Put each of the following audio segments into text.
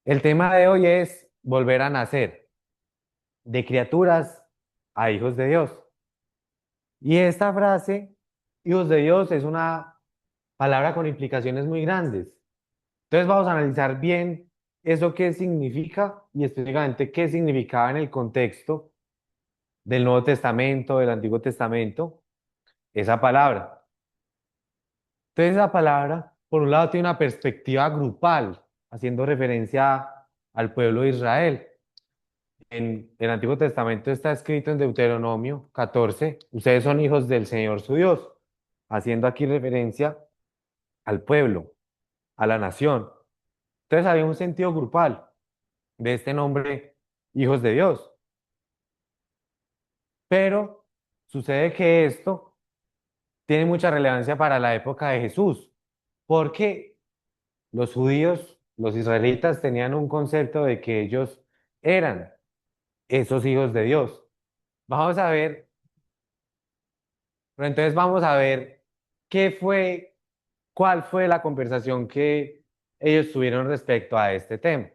El tema de hoy es volver a nacer, de criaturas a hijos de Dios. Y esta frase, hijos de Dios, es una palabra con implicaciones muy grandes. Entonces vamos a analizar bien eso qué significa y específicamente qué significaba en el contexto del Nuevo Testamento, del Antiguo Testamento, esa palabra. Entonces esa palabra, por un lado, tiene una perspectiva grupal, haciendo referencia al pueblo de Israel. En el Antiguo Testamento está escrito en Deuteronomio 14, ustedes son hijos del Señor su Dios, haciendo aquí referencia al pueblo, a la nación. Entonces había un sentido grupal de este nombre, hijos de Dios. Pero sucede que esto tiene mucha relevancia para la época de Jesús, porque los judíos, los israelitas, tenían un concepto de que ellos eran esos hijos de Dios. Vamos a ver. Pero entonces vamos a ver qué fue, cuál fue la conversación que ellos tuvieron respecto a este tema.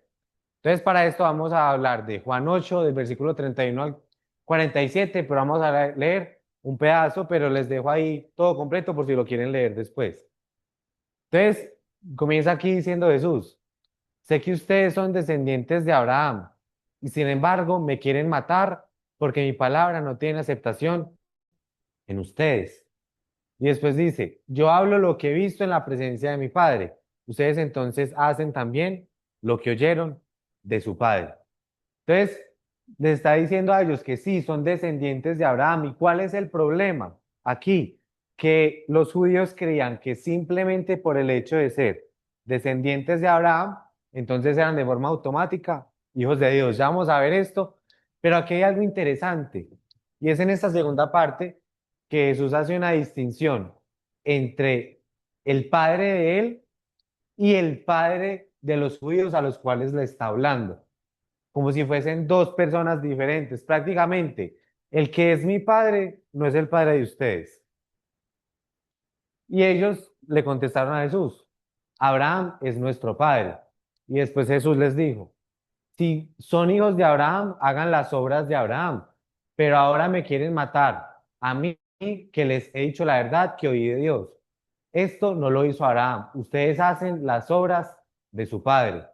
Entonces, para esto vamos a hablar de Juan 8, del versículo 31 al 47, pero vamos a leer un pedazo, pero les dejo ahí todo completo por si lo quieren leer después. Entonces, comienza aquí diciendo Jesús, sé que ustedes son descendientes de Abraham y sin embargo me quieren matar porque mi palabra no tiene aceptación en ustedes. Y después dice, yo hablo lo que he visto en la presencia de mi padre. Ustedes entonces hacen también lo que oyeron de su padre. Entonces, les está diciendo a ellos que sí, son descendientes de Abraham. ¿Y cuál es el problema? Aquí, que los judíos creían que simplemente por el hecho de ser descendientes de Abraham, entonces eran de forma automática hijos de Dios. Ya vamos a ver esto, pero aquí hay algo interesante. Y es en esta segunda parte que Jesús hace una distinción entre el padre de él y el padre de los judíos a los cuales le está hablando, como si fuesen dos personas diferentes. Prácticamente, el que es mi padre no es el padre de ustedes. Y ellos le contestaron a Jesús, Abraham es nuestro padre. Y después Jesús les dijo, si son hijos de Abraham, hagan las obras de Abraham, pero ahora me quieren matar, a mí que les he dicho la verdad que oí de Dios. Esto no lo hizo Abraham, ustedes hacen las obras de su padre.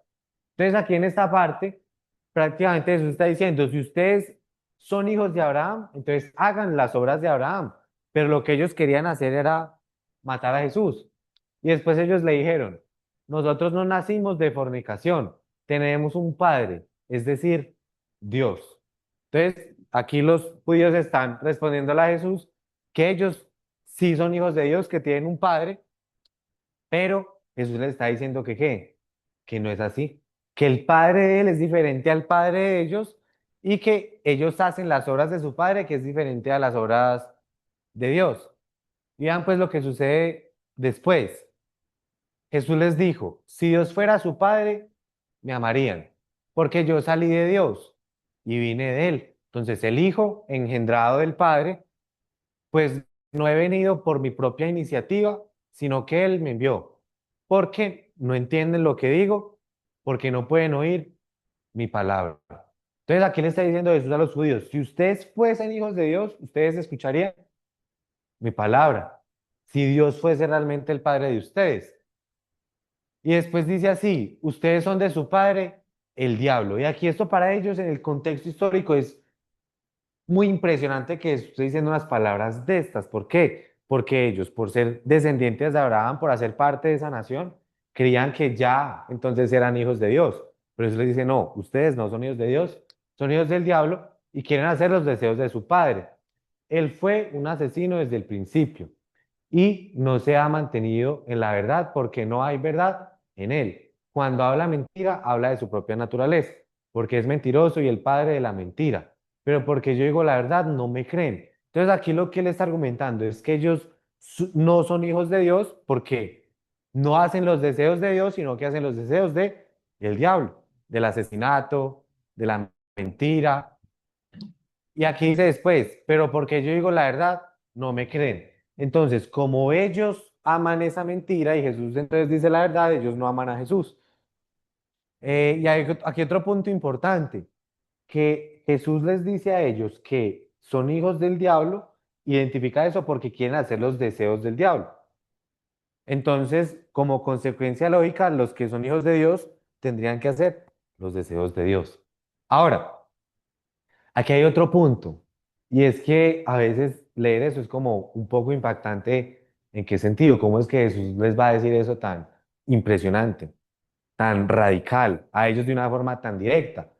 Entonces aquí en esta parte, prácticamente Jesús está diciendo, si ustedes son hijos de Abraham, entonces hagan las obras de Abraham. Pero lo que ellos querían hacer era matar a Jesús. Y después ellos le dijeron, nosotros no nacimos de fornicación, tenemos un padre, es decir, Dios. Entonces, aquí los judíos están respondiéndole a Jesús que ellos sí son hijos de Dios, que tienen un padre, pero Jesús les está diciendo que qué, que no es así, que el padre de él es diferente al padre de ellos y que ellos hacen las obras de su padre, que es diferente a las obras de Dios. Y vean pues lo que sucede después. Jesús les dijo, si Dios fuera su padre, me amarían, porque yo salí de Dios y vine de él. Entonces el Hijo, engendrado del Padre, pues no he venido por mi propia iniciativa, sino que Él me envió. Porque no entienden lo que digo, porque no pueden oír mi palabra. Entonces aquí le está diciendo Jesús a los judíos, si ustedes fuesen hijos de Dios, ustedes escucharían mi palabra. Si Dios fuese realmente el Padre de ustedes. Y después dice así, ustedes son de su padre, el diablo. Y aquí esto para ellos en el contexto histórico es muy impresionante que esté diciendo unas palabras de estas. ¿Por qué? Porque ellos, por ser descendientes de Abraham, por hacer parte de esa nación, creían que ya entonces eran hijos de Dios. Pero eso les dice, no, ustedes no son hijos de Dios, son hijos del diablo y quieren hacer los deseos de su padre. Él fue un asesino desde el principio y no se ha mantenido en la verdad porque no hay verdad en él. Cuando habla mentira, habla de su propia naturaleza, porque es mentiroso y el padre de la mentira. Pero porque yo digo la verdad, no me creen. Entonces aquí lo que él está argumentando es que ellos no son hijos de Dios porque no hacen los deseos de Dios, sino que hacen los deseos de el diablo, del asesinato, de la mentira. Y aquí dice después, pero porque yo digo la verdad, no me creen. Entonces, como ellos aman esa mentira y Jesús entonces dice la verdad, ellos no aman a Jesús. Y hay aquí otro punto importante, que Jesús les dice a ellos que son hijos del diablo, identifica eso porque quieren hacer los deseos del diablo. Entonces, como consecuencia lógica, los que son hijos de Dios tendrían que hacer los deseos de Dios. Ahora, aquí hay otro punto, y es que a veces leer eso es como un poco impactante. ¿En qué sentido? ¿Cómo es que Jesús les va a decir eso tan impresionante, tan radical, a ellos de una forma tan directa?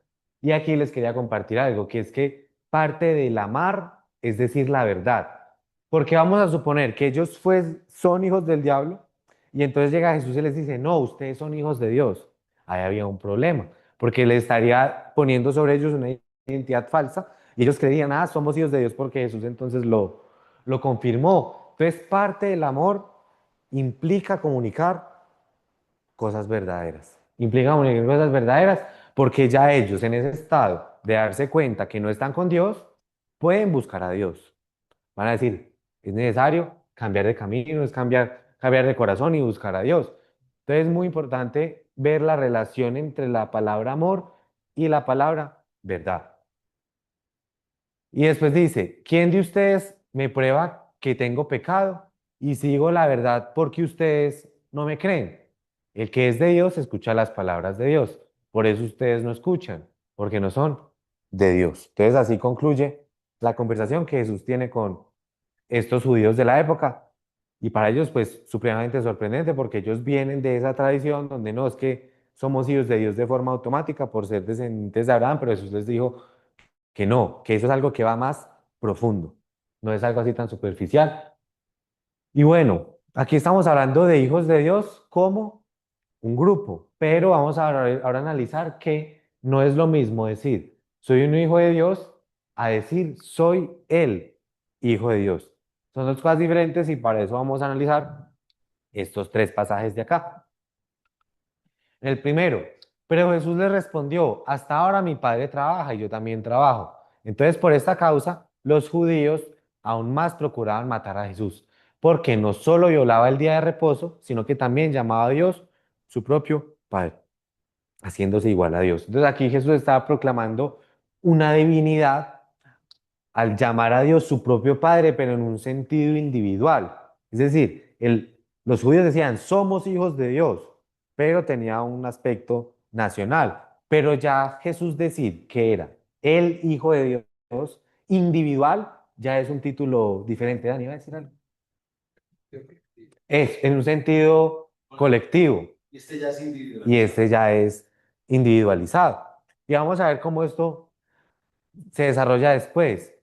Y aquí les quería compartir algo, que es que parte del amar es decir la verdad. Porque vamos a suponer que ellos son hijos del diablo y entonces llega Jesús y les dice, no, ustedes son hijos de Dios. Ahí había un problema, porque le estaría poniendo sobre ellos una identidad falsa y ellos creían, ah, somos hijos de Dios porque Jesús entonces lo confirmó. Entonces parte del amor implica comunicar cosas verdaderas. Implica comunicar cosas verdaderas porque ya ellos en ese estado de darse cuenta que no están con Dios, pueden buscar a Dios. Van a decir, es necesario cambiar de camino, es cambiar de corazón y buscar a Dios. Entonces es muy importante ver la relación entre la palabra amor y la palabra verdad. Y después dice, ¿quién de ustedes me prueba que tengo pecado y sigo la verdad porque ustedes no me creen? El que es de Dios escucha las palabras de Dios. Por eso ustedes no escuchan, porque no son de Dios. Entonces así concluye la conversación que Jesús tiene con estos judíos de la época. Y para ellos, pues, supremamente sorprendente, porque ellos vienen de esa tradición donde no es que somos hijos de Dios de forma automática por ser descendientes de Abraham, pero Jesús les dijo que no, que eso es algo que va más profundo, no es algo así tan superficial. Y bueno, aquí estamos hablando de hijos de Dios como un grupo, pero vamos ahora a analizar que no es lo mismo decir soy un hijo de Dios a decir soy el hijo de Dios. Son dos cosas diferentes y para eso vamos a analizar estos tres pasajes de acá. El primero, pero Jesús le respondió, hasta ahora mi padre trabaja y yo también trabajo. Entonces, por esta causa, los judíos aún más procuraban matar a Jesús, porque no solo violaba el día de reposo, sino que también llamaba a Dios su propio Padre, haciéndose igual a Dios. Entonces aquí Jesús estaba proclamando una divinidad al llamar a Dios su propio Padre, pero en un sentido individual. Es decir, los judíos decían, somos hijos de Dios, pero tenía un aspecto nacional. Pero ya Jesús decir que era el Hijo de Dios individual, ya es un título diferente. Dani, ¿va a decir algo? Es en un sentido colectivo. Y este ya es individual. Y este ya es individualizado. Y vamos a ver cómo esto se desarrolla después.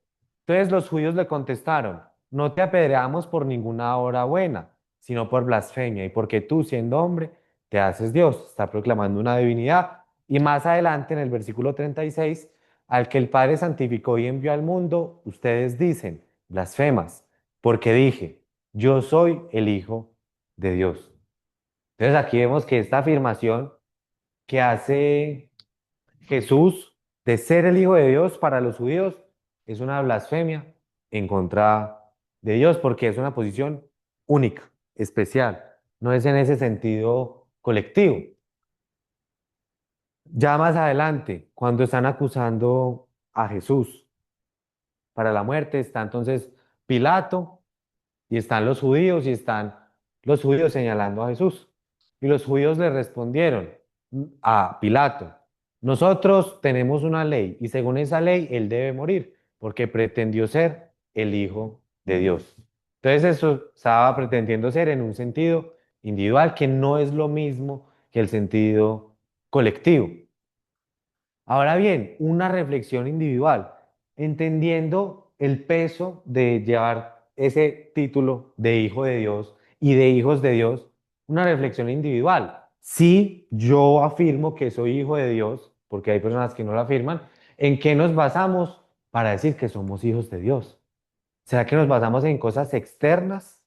Entonces los judíos le contestaron, no te apedreamos por ninguna obra buena, sino por blasfemia, y porque tú, siendo hombre, te haces Dios. Está proclamando una divinidad. Y más adelante, en el versículo 36, al que el Padre santificó y envió al mundo, ustedes dicen, blasfemas, porque dije, yo soy el Hijo de Dios. Entonces aquí vemos que esta afirmación que hace Jesús de ser el Hijo de Dios para los judíos es una blasfemia en contra de Dios porque es una posición única, especial, no es en ese sentido colectivo. Ya más adelante, cuando están acusando a Jesús para la muerte, está entonces Pilato y están los judíos y están los judíos señalando a Jesús. Y los judíos le respondieron a Pilato, nosotros tenemos una ley y según esa ley él debe morir porque pretendió ser el Hijo de Dios. Entonces eso estaba pretendiendo ser en un sentido individual que no es lo mismo que el sentido colectivo. Ahora bien, una reflexión individual, entendiendo el peso de llevar ese título de hijo de Dios y de hijos de Dios, una reflexión individual. Si yo afirmo que soy hijo de Dios, porque hay personas que no lo afirman, ¿en qué nos basamos para decir que somos hijos de Dios? ¿Será que nos basamos en cosas externas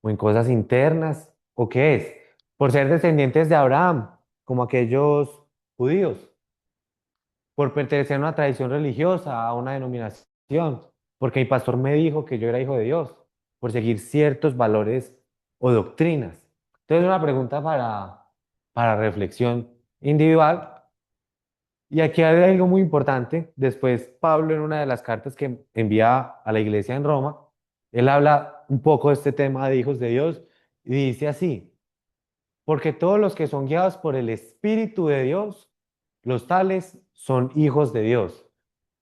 o en cosas internas? ¿O qué es? Por ser descendientes de Abraham, como aquellos judíos, por pertenecer a una tradición religiosa, a una denominación, porque mi pastor me dijo que yo era hijo de Dios, por seguir ciertos valores o doctrinas. Entonces, una pregunta para reflexión. individual. Y aquí hay algo muy importante. Después, Pablo, en una de las cartas que envía a la iglesia en Roma, él habla un poco de este tema de hijos de Dios y dice así, porque todos los que son guiados por el Espíritu de Dios, los tales son hijos de Dios.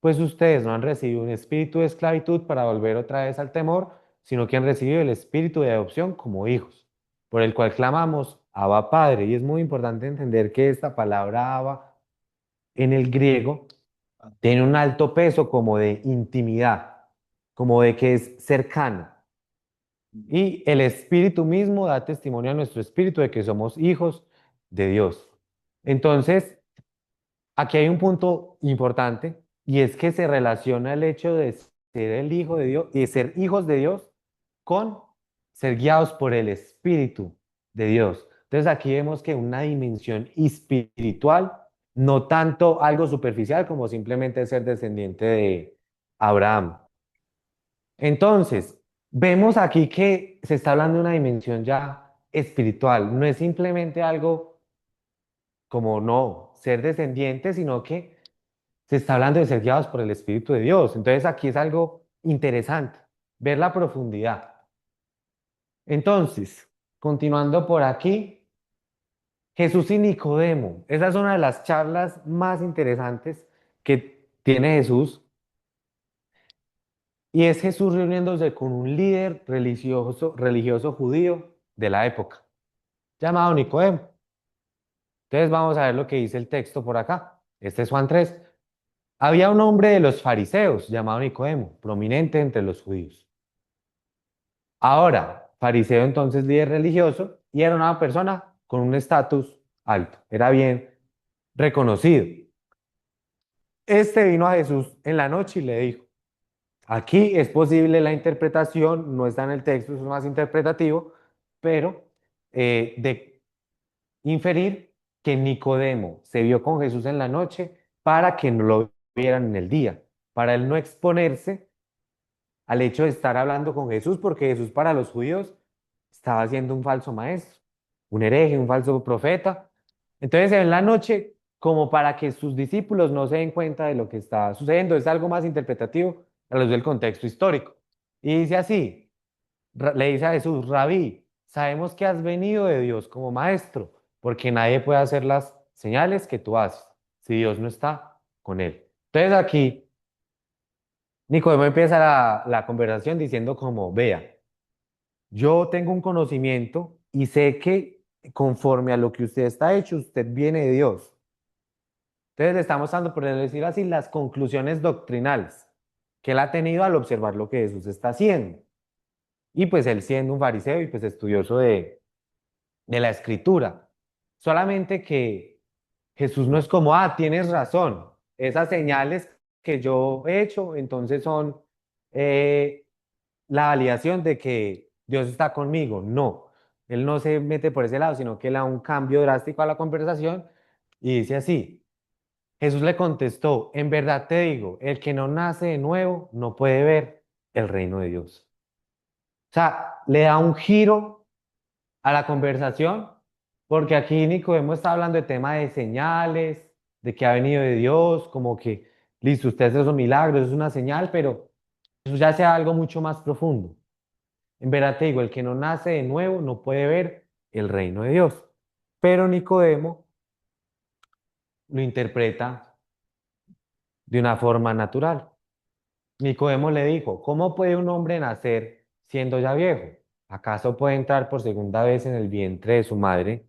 Pues ustedes no han recibido un espíritu de esclavitud para volver otra vez al temor, sino que han recibido el espíritu de adopción como hijos, por el cual clamamos, Abba Padre. Y es muy importante entender que esta palabra Abba en el griego tiene un alto peso como de intimidad, como de que es cercano. Y el Espíritu mismo da testimonio a nuestro espíritu de que somos hijos de Dios. Entonces, aquí hay un punto importante y es que se relaciona el hecho de ser el hijo de Dios y de ser hijos de Dios con ser guiados por el Espíritu de Dios. Entonces aquí vemos que una dimensión espiritual, no tanto algo superficial como simplemente ser descendiente de Abraham. Entonces, vemos aquí que se está hablando de una dimensión ya espiritual, no es simplemente algo como no ser descendiente, sino que se está hablando de ser guiados por el Espíritu de Dios. Entonces aquí es algo interesante, ver la profundidad. Entonces, continuando por aquí, Jesús y Nicodemo. Esa es una de las charlas más interesantes que tiene Jesús. Y es Jesús reuniéndose con un líder religioso judío de la época, llamado Nicodemo. Entonces vamos a ver lo que dice el texto por acá. Este es Juan 3. Había un hombre de los fariseos llamado Nicodemo, prominente entre los judíos. Ahora, fariseo entonces líder religioso y era una persona con un estatus alto, era bien reconocido. Este vino a Jesús en la noche y le dijo, aquí es posible la interpretación, no está en el texto, es más interpretativo, pero de inferir que Nicodemo se vio con Jesús en la noche para que no lo vieran en el día, para él no exponerse al hecho de estar hablando con Jesús, porque Jesús para los judíos estaba siendo un falso maestro, un hereje, un falso profeta. Entonces en la noche, como para que sus discípulos no se den cuenta de lo que está sucediendo, es algo más interpretativo a la luz del contexto histórico. Y dice así, le dice a Jesús, Rabí, sabemos que has venido de Dios como maestro, porque nadie puede hacer las señales que tú haces si Dios no está con él. Entonces aquí Nicodemo empieza la conversación diciendo como, vea, yo tengo un conocimiento y sé que conforme a lo que usted está hecho, usted viene de Dios. Entonces le estamos dando, por decir así, las conclusiones doctrinales que él ha tenido al observar lo que Jesús está haciendo. Y pues él siendo un fariseo y pues estudioso de la escritura. Solamente que Jesús no es como, tienes razón, esas señales que yo he hecho, entonces son eh, la validación de que Dios está conmigo. No, él no se mete por ese lado, sino que él da un cambio drástico a la conversación y dice así, Jesús le contestó, en verdad te digo, el que no nace de nuevo no puede ver el reino de Dios. O sea, le da un giro a la conversación, porque aquí Nicodemo está hablando de tema de señales, de que ha venido de Dios, como que, listo, usted hace esos milagros, es una señal, pero eso ya sea algo mucho más profundo. En verdad te digo, el que no nace de nuevo no puede ver el reino de Dios. Pero Nicodemo lo interpreta de una forma natural. Nicodemo le dijo, ¿cómo puede un hombre nacer siendo ya viejo? ¿Acaso puede entrar por segunda vez en el vientre de su madre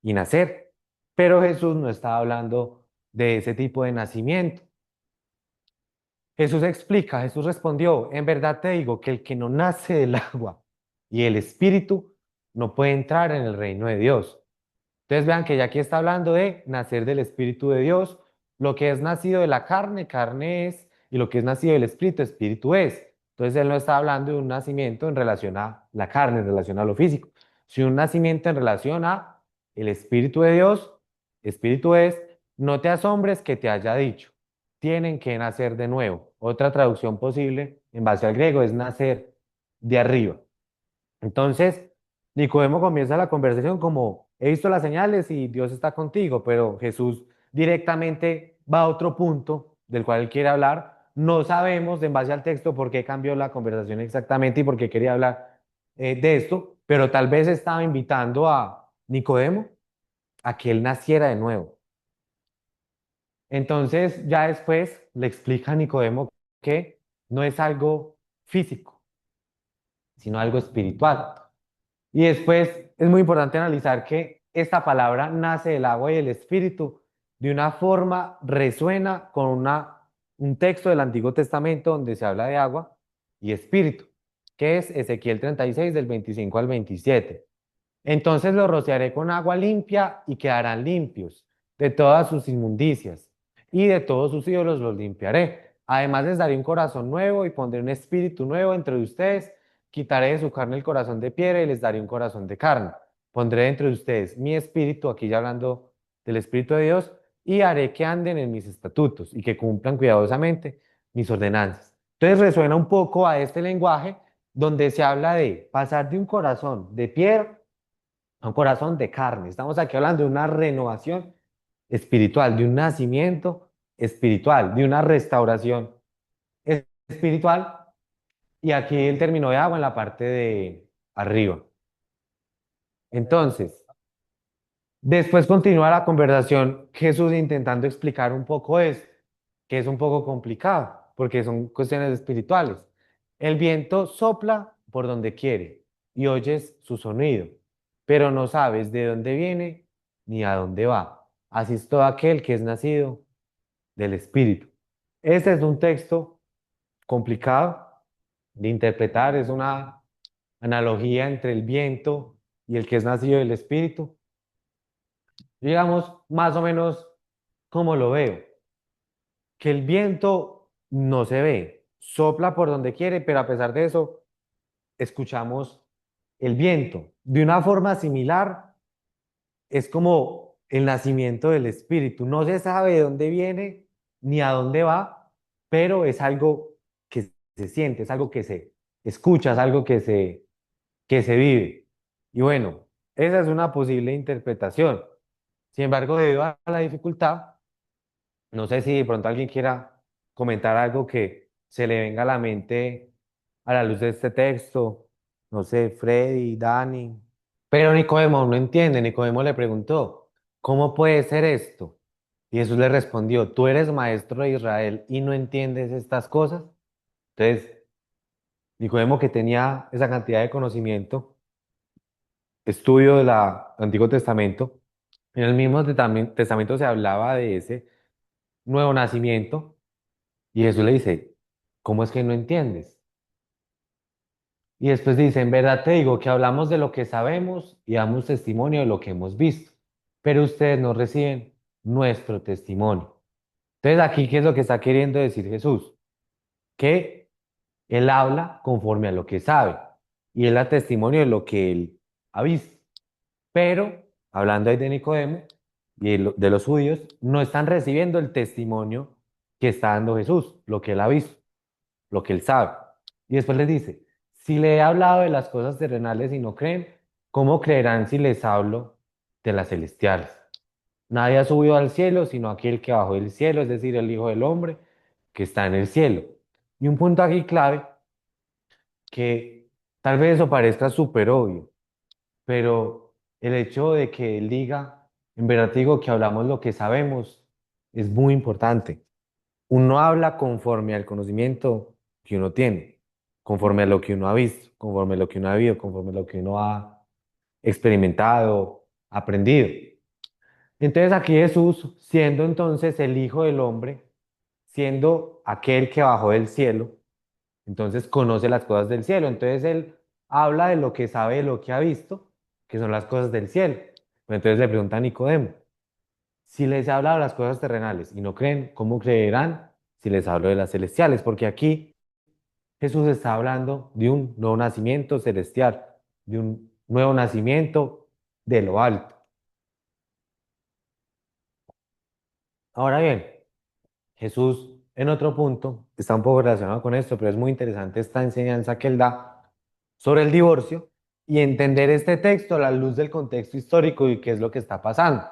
y nacer? Pero Jesús no estaba hablando de ese tipo de nacimiento. Jesús explica, Jesús respondió, en verdad te digo que el que no nace del agua y el espíritu no puede entrar en el reino de Dios. Entonces vean que ya aquí está hablando de nacer del Espíritu de Dios. Lo que es nacido de la carne, carne es, y lo que es nacido del Espíritu, Espíritu es. Entonces él no está hablando de un nacimiento en relación a la carne, en relación a lo físico, sino un nacimiento en relación a el Espíritu de Dios, Espíritu es, no te asombres que te haya dicho, tienen que nacer de nuevo. Otra traducción posible en base al griego es nacer de arriba. Entonces, Nicodemo comienza la conversación como he visto las señales y Dios está contigo, pero Jesús directamente va a otro punto del cual él quiere hablar. No sabemos en base al texto por qué cambió la conversación exactamente y por qué quería hablar de esto, pero tal vez estaba invitando a Nicodemo a que él naciera de nuevo. Entonces ya después le explica a Nicodemo que no es algo físico, sino algo espiritual. Y después es muy importante analizar que esta palabra nace del agua y el espíritu de una forma resuena con un texto del Antiguo Testamento donde se habla de agua y espíritu, que es Ezequiel 36 del 25 al 27. Entonces los rociaré con agua limpia y quedarán limpios de todas sus inmundicias y de todos sus ídolos los limpiaré. Además les daré un corazón nuevo y pondré un espíritu nuevo entre ustedes. Quitaré de su carne el corazón de piedra y les daré un corazón de carne. Pondré entre ustedes mi espíritu, aquí ya hablando del espíritu de Dios, y haré que anden en mis estatutos y que cumplan cuidadosamente mis ordenanzas. Entonces resuena un poco a este lenguaje donde se habla de pasar de un corazón de piedra a un corazón de carne. Estamos aquí hablando de una renovación espiritual, de un nacimiento espiritual, de una restauración espiritual. Y aquí el término de agua en la parte de arriba. Entonces, después continúa la conversación Jesús intentando explicar un poco esto, que es un poco complicado, porque son cuestiones espirituales. El viento sopla por donde quiere y oyes su sonido, pero no sabes de dónde viene ni a dónde va. Así es todo aquel que es nacido del Espíritu. Este es un texto complicado de interpretar, es una analogía entre el viento y el que es nacido del Espíritu. Digamos, más o menos como lo veo, que el viento no se ve, sopla por donde quiere, pero a pesar de eso, escuchamos el viento. De una forma similar, es como el nacimiento del espíritu. No se sabe de dónde viene ni a dónde va, pero es algo que se siente, es algo que se escucha, es algo que se vive. Y bueno, esa es una posible interpretación. Sin embargo, debido a la dificultad, no sé si de pronto alguien quiera comentar algo que se le venga a la mente a la luz de este texto. No sé, Freddy, Dani. Pero Nicodemo no entiende. Nicodemo le preguntó, ¿cómo puede ser esto? Y Jesús le respondió, ¿tú eres maestro de Israel y no entiendes estas cosas? Entonces, Nicodemo, que tenía esa cantidad de conocimiento, estudio del Antiguo Testamento, en el mismo Testamento se hablaba de ese nuevo nacimiento. Y Jesús le dice, ¿cómo es que no entiendes? Y después dice, en verdad te digo que hablamos de lo que sabemos y damos testimonio de lo que hemos visto, pero ustedes no reciben nuestro testimonio. Entonces aquí, ¿qué es lo que está queriendo decir Jesús? Que Él habla conforme a lo que sabe y Él da testimonio de lo que Él ha visto. Pero, hablando ahí de Nicodemo y de los judíos, no están recibiendo el testimonio que está dando Jesús, lo que Él ha visto, lo que él sabe. Y después les dice, si le he hablado de las cosas terrenales y no creen, ¿cómo creerán si les hablo de las celestiales? Nadie ha subido al cielo sino aquel que bajó del cielo, es decir, el Hijo del Hombre que está en el cielo. Y un punto aquí clave, que tal vez eso parezca súper obvio, pero el hecho de que él diga, en verdad digo que hablamos lo que sabemos, es muy importante. Uno habla conforme al conocimiento que uno tiene, conforme a lo que uno ha visto, conforme a lo que uno ha vivido, conforme a lo que uno ha experimentado, aprendido. Entonces aquí Jesús, siendo entonces el Hijo del Hombre, siendo aquel que bajó del cielo, entonces conoce las cosas del cielo. Entonces él habla de lo que sabe, de lo que ha visto, que son las cosas del cielo. Entonces le pregunta a Nicodemo, si les he hablado de las cosas terrenales y no creen, ¿cómo creerán si les hablo de las celestiales? Porque aquí Jesús está hablando de un nuevo nacimiento celestial, de un nuevo nacimiento de lo alto. Ahora bien, Jesús en otro punto está un poco relacionado con esto, pero es muy interesante esta enseñanza que él da sobre el divorcio. y entender este texto a la luz del contexto histórico y qué es lo que está pasando.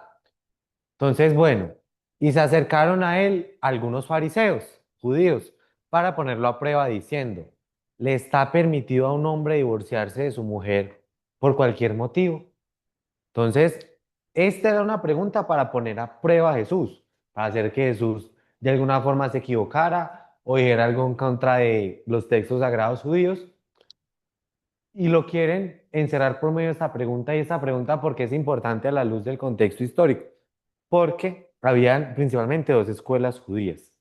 Entonces, bueno, y se acercaron a él algunos fariseos, judíos, para ponerlo a prueba diciendo, ¿le está permitido a un hombre divorciarse de su mujer por cualquier motivo? Entonces, esta era una pregunta para poner a prueba a Jesús, para hacer que Jesús de alguna forma se equivocara o dijera algo en contra de los textos sagrados judíos. Y lo quieren encerrar por medio de esta pregunta y esta pregunta porque es importante a la luz del contexto histórico. Porque habían principalmente dos escuelas judías.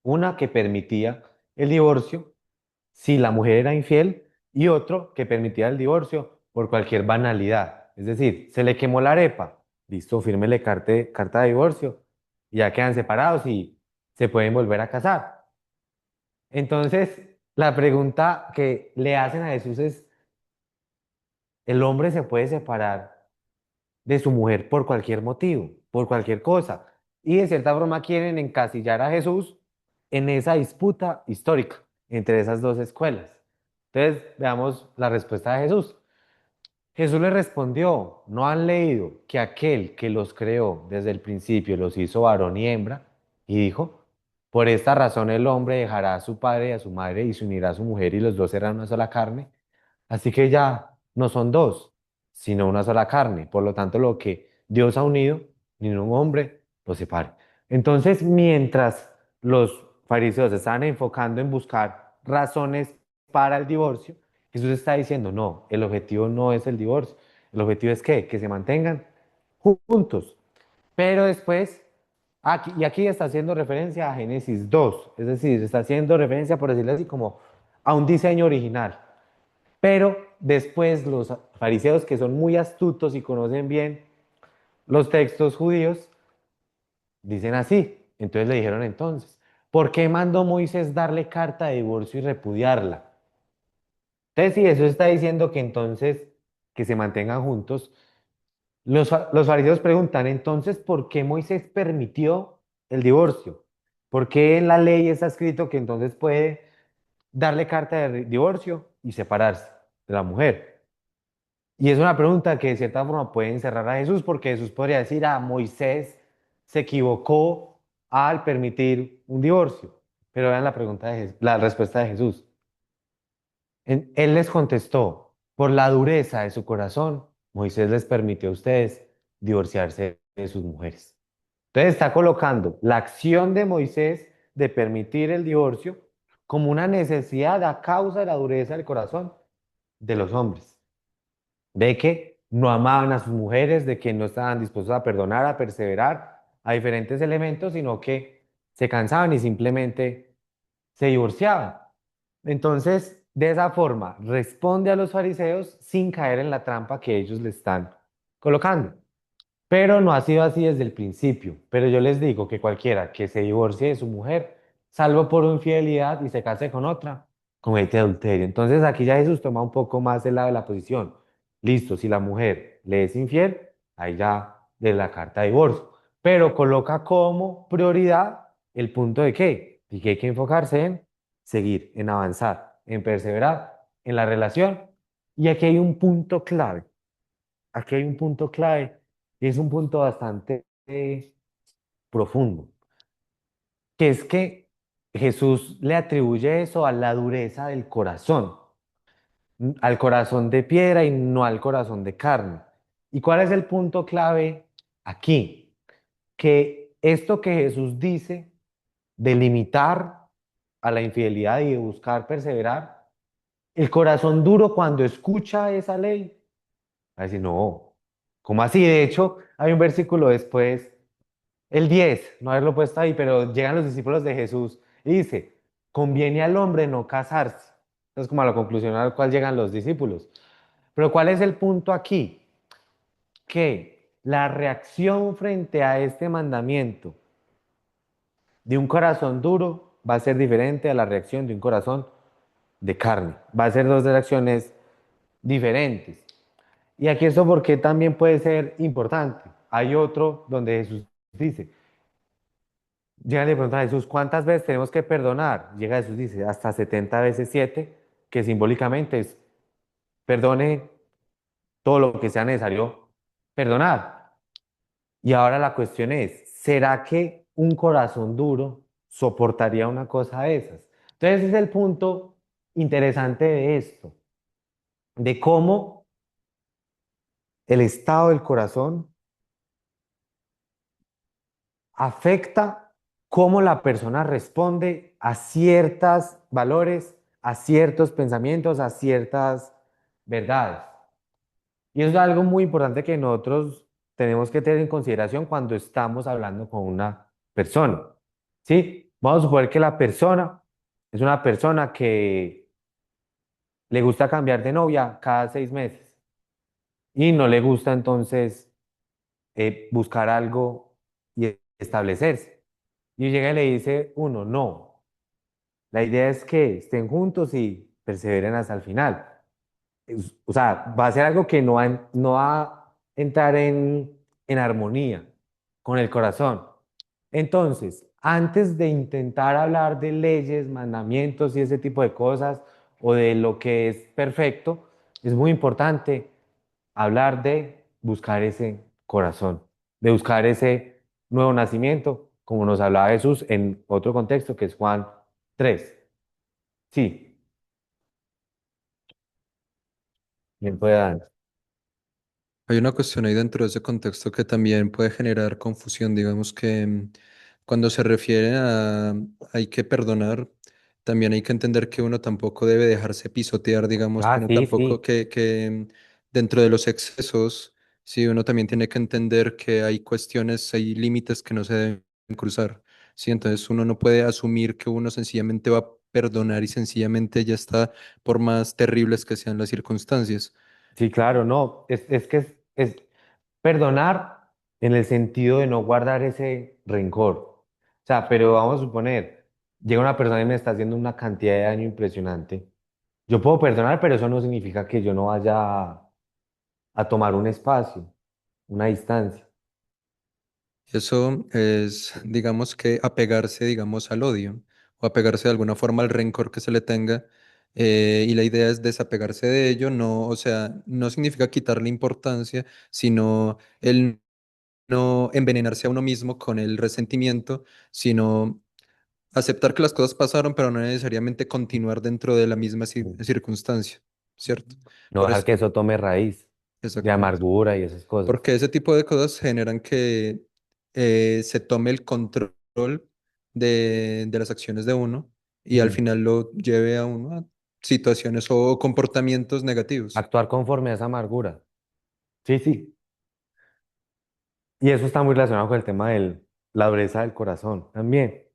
Una que permitía el divorcio si la mujer era infiel y otro que permitía el divorcio por cualquier banalidad. Es decir, se le quemó la arepa, listo, fírmele carta de divorcio, y ya quedan separados y se pueden volver a casar. Entonces, la pregunta que le hacen a Jesús es, ¿el hombre se puede separar de su mujer por cualquier motivo, por cualquier cosa? Y de cierta forma quieren encasillar a Jesús en esa disputa histórica entre esas dos escuelas. Entonces, veamos la respuesta de Jesús. Jesús le respondió, ¿no han leído que aquel que los creó desde el principio los hizo varón y hembra? Y dijo, por esta razón el hombre dejará a su padre y a su madre y se unirá a su mujer y los dos serán una sola carne. Así que ya no son dos, sino una sola carne. Por lo tanto, lo que Dios ha unido, ni un hombre lo separe. Entonces, mientras los fariseos se estaban enfocando en buscar razones para el divorcio, Jesús está diciendo, no, el objetivo no es el divorcio. El objetivo es que se mantengan juntos. Pero después, y aquí está haciendo referencia a Génesis 2, es decir, está haciendo referencia, por decirlo así, como a un diseño original. Pero después los fariseos, que son muy astutos y conocen bien los textos judíos, dicen así. Entonces le dijeron entonces, ¿por qué mandó Moisés darle carta de divorcio y repudiarla? Entonces, si eso está diciendo que entonces que se mantengan juntos, los fariseos preguntan, entonces, ¿por qué Moisés permitió el divorcio? ¿Por qué en la ley está escrito que entonces puede darle carta de divorcio y separarse de la mujer? Y es una pregunta que de cierta forma puede encerrar a Jesús, porque Jesús podría decir, Moisés se equivocó al permitir un divorcio. Pero vean la pregunta la respuesta de Jesús. Él les contestó, por la dureza de su corazón, Moisés les permitió a ustedes divorciarse de sus mujeres. Entonces está colocando la acción de Moisés de permitir el divorcio como una necesidad a causa de la dureza del corazón de los hombres. Ve que no amaban a sus mujeres, de que no estaban dispuestos a perdonar, a perseverar a diferentes elementos, sino que se cansaban y simplemente se divorciaban. Entonces, de esa forma, responde a los fariseos sin caer en la trampa que ellos le están colocando. Pero no ha sido así desde el principio. Pero yo les digo que cualquiera que se divorcie de su mujer, salvo por infidelidad y se case con otra, comete adulterio. Entonces aquí ya Jesús toma un poco más el lado de la posición. Listo, si la mujer le es infiel, ahí ya de la carta de divorcio. Pero coloca como prioridad el punto de qué, y que hay que enfocarse en seguir, en avanzar, en perseverar en la relación. Y aquí hay un punto clave. Aquí hay un punto clave y es un punto bastante profundo, que es que Jesús le atribuye eso a la dureza del corazón, al corazón de piedra y no al corazón de carne. ¿Y cuál es el punto clave aquí? Que esto que Jesús dice de limitar a la infidelidad y de buscar perseverar, el corazón duro cuando escucha esa ley, va a decir, no, ¿cómo así? De hecho, hay un versículo después, el 10 no haberlo puesto ahí, pero llegan los discípulos de Jesús y dice, conviene al hombre no casarse. Es como a la conclusión a la cual llegan los discípulos. Pero ¿cuál es el punto aquí? Que la reacción frente a este mandamiento de un corazón duro va a ser diferente a la reacción de un corazón de carne. Va a ser dos reacciones diferentes. Y aquí esto porque también puede ser importante. Hay otro donde Jesús dice, llega y le pregunta a Jesús, ¿cuántas veces tenemos que perdonar? Llega Jesús y dice, hasta 70 veces 7, que simbólicamente es, perdone todo lo que sea necesario perdonar. Y ahora la cuestión es, ¿será que un corazón duro soportaría una cosa de esas? Entonces ese es el punto interesante de esto, de cómo el estado del corazón afecta cómo la persona responde a ciertos valores, a ciertos pensamientos, a ciertas verdades. Y eso es algo muy importante que nosotros tenemos que tener en consideración cuando estamos hablando con una persona. ¿Sí? Vamos a suponer que la persona es una persona que le gusta cambiar de novia cada 6 meses y no le gusta entonces buscar algo y establecerse. Y llega y le dice uno, no, la idea es que estén juntos y perseveren hasta el final. O sea, va a ser algo que no va a entrar en armonía con el corazón. Entonces, antes de intentar hablar de leyes, mandamientos y ese tipo de cosas, o de lo que es perfecto, es muy importante hablar de buscar ese corazón, de buscar ese nuevo nacimiento, como nos hablaba Jesús en otro contexto que es Juan 3. Sí, bien puedan. Hay una cuestión ahí dentro de ese contexto que también puede generar confusión, digamos que cuando se refiere a hay que perdonar, también hay que entender que uno tampoco debe dejarse pisotear, digamos que Ah, uno sí, tampoco sí, que dentro de los excesos, sí, uno también tiene que entender que hay cuestiones, hay límites que no se deben cruzar, sí, entonces uno no puede asumir que uno sencillamente va a perdonar y sencillamente ya está por más terribles que sean las circunstancias. sí, claro, no, es que es perdonar en el sentido de no guardar ese rencor. O sea, pero vamos a suponer, llega una persona y me está haciendo una cantidad de daño impresionante. Yo puedo perdonar, pero eso no significa que yo no vaya a tomar un espacio, una distancia. Eso es, digamos que apegarse, digamos, al odio o apegarse de alguna forma al rencor que se le tenga. Y la idea es desapegarse de ello, no, o sea, no significa quitarle importancia, sino el no envenenarse a uno mismo con el resentimiento, sino aceptar que las cosas pasaron, pero no necesariamente continuar dentro de la misma circunstancia, ¿cierto? No Por dejar eso, que eso tome raíz de exactamente. amargura y esas cosas. Porque ese tipo de cosas generan que se tome el control de las acciones de uno y al Ujú. final lo lleve a uno a situaciones o comportamientos negativos. Actuar conforme a esa amargura. Sí, sí. Y eso está muy relacionado con el tema de la dureza del corazón también.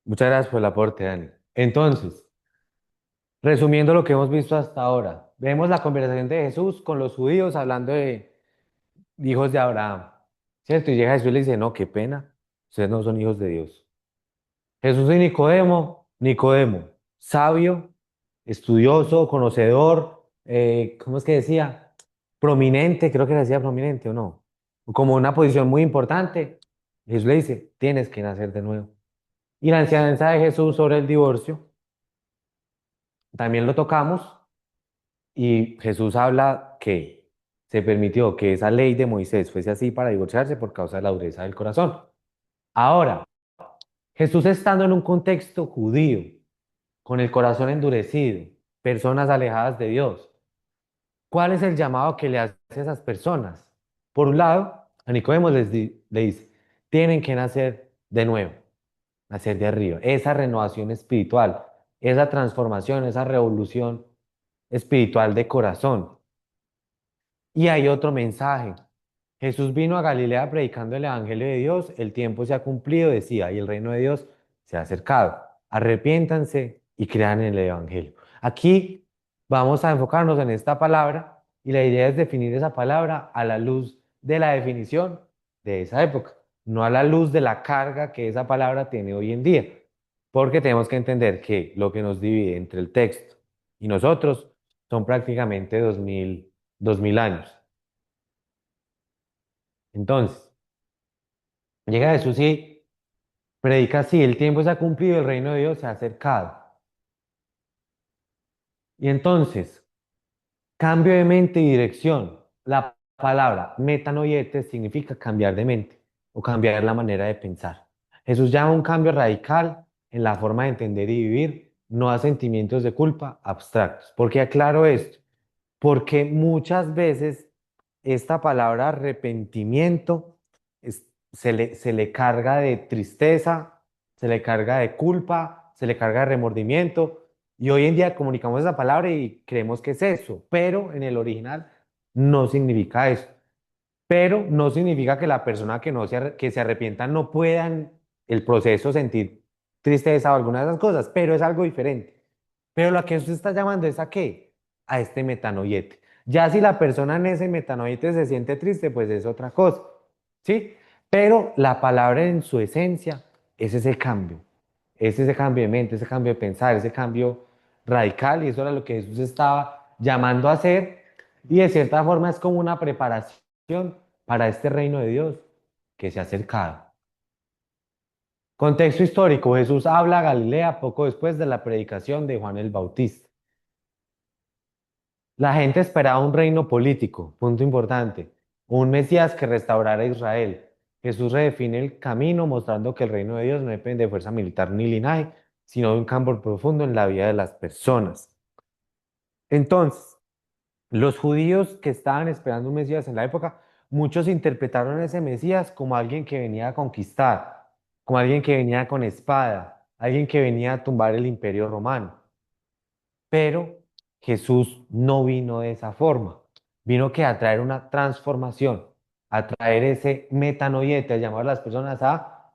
Muchas gracias por el aporte, Dani. Entonces, resumiendo lo que hemos visto hasta ahora, vemos la conversación de Jesús con los judíos hablando de hijos de Abraham, ¿cierto? Y llega Jesús y le dice, no, qué pena, ustedes no son hijos de Dios. Jesús y Nicodemo, Nicodemo, sabio, estudioso, conocedor, ¿cómo es que decía? Prominente, creo que le decía prominente o no, como una posición muy importante. Jesús le dice, tienes que nacer de nuevo. Y la enseñanza de Jesús sobre el divorcio, también lo tocamos. Y Jesús habla que se permitió que esa ley de Moisés fuese así para divorciarse por causa de la dureza del corazón. Ahora, Jesús estando en un contexto judío, con el corazón endurecido, personas alejadas de Dios, ¿cuál es el llamado que le hace a esas personas? Por un lado, a Nicodemo le dice, tienen que nacer de nuevo, nacer de arriba, esa renovación espiritual, esa transformación, esa revolución espiritual de corazón. Y hay otro mensaje. Jesús vino a Galilea predicando el Evangelio de Dios, el tiempo se ha cumplido, decía, y el reino de Dios se ha acercado. Arrepiéntanse y crean en el Evangelio. Aquí vamos a enfocarnos en esta palabra y la idea es definir esa palabra a la luz de la definición de esa época, no a la luz de la carga que esa palabra tiene hoy en día, porque tenemos que entender que lo que nos divide entre el texto y nosotros son prácticamente 2000 años. Entonces, llega Jesús y predica así, el tiempo se ha cumplido, el reino de Dios se ha acercado. Y entonces, Cambio de mente y dirección. La palabra metanoiete significa cambiar de mente o cambiar la manera de pensar. Jesús llama un cambio radical en la forma de entender y vivir, no a sentimientos de culpa abstractos. ¿Por qué aclaro esto? Porque muchas veces esta palabra arrepentimiento se le carga de tristeza, se le carga de culpa, se le carga de remordimiento. Y hoy en día comunicamos esa palabra y creemos que es eso, pero en el original no significa eso. Pero no significa que la persona que, no que se arrepienta no pueda en el proceso sentir tristeza o alguna de esas cosas, pero es algo diferente. Pero lo que usted está llamando es a qué? A este metanoiete. Ya si la persona en ese metanoiete se siente triste, pues es otra cosa, ¿sí? Pero la palabra en su esencia es ese cambio de mente, ese cambio de pensar, ese cambio radical, y eso era lo que Jesús estaba llamando a hacer, y de cierta forma es como una preparación para este reino de Dios que se ha acercado. Contexto histórico, Jesús habla a Galilea poco después de la predicación de Juan el Bautista. La gente esperaba un reino político, punto importante, un Mesías que restaurara Israel. Jesús redefine el camino mostrando que el reino de Dios no depende de fuerza militar ni linaje, sino de un cambio profundo en la vida de las personas. Entonces, los judíos que estaban esperando un Mesías en la época, muchos interpretaron a ese Mesías como alguien que venía a conquistar, como alguien que venía con espada, alguien que venía a tumbar el imperio romano. Pero Jesús no vino de esa forma. Vino que a traer una transformación, a traer ese metanoiete, a llamar a las personas a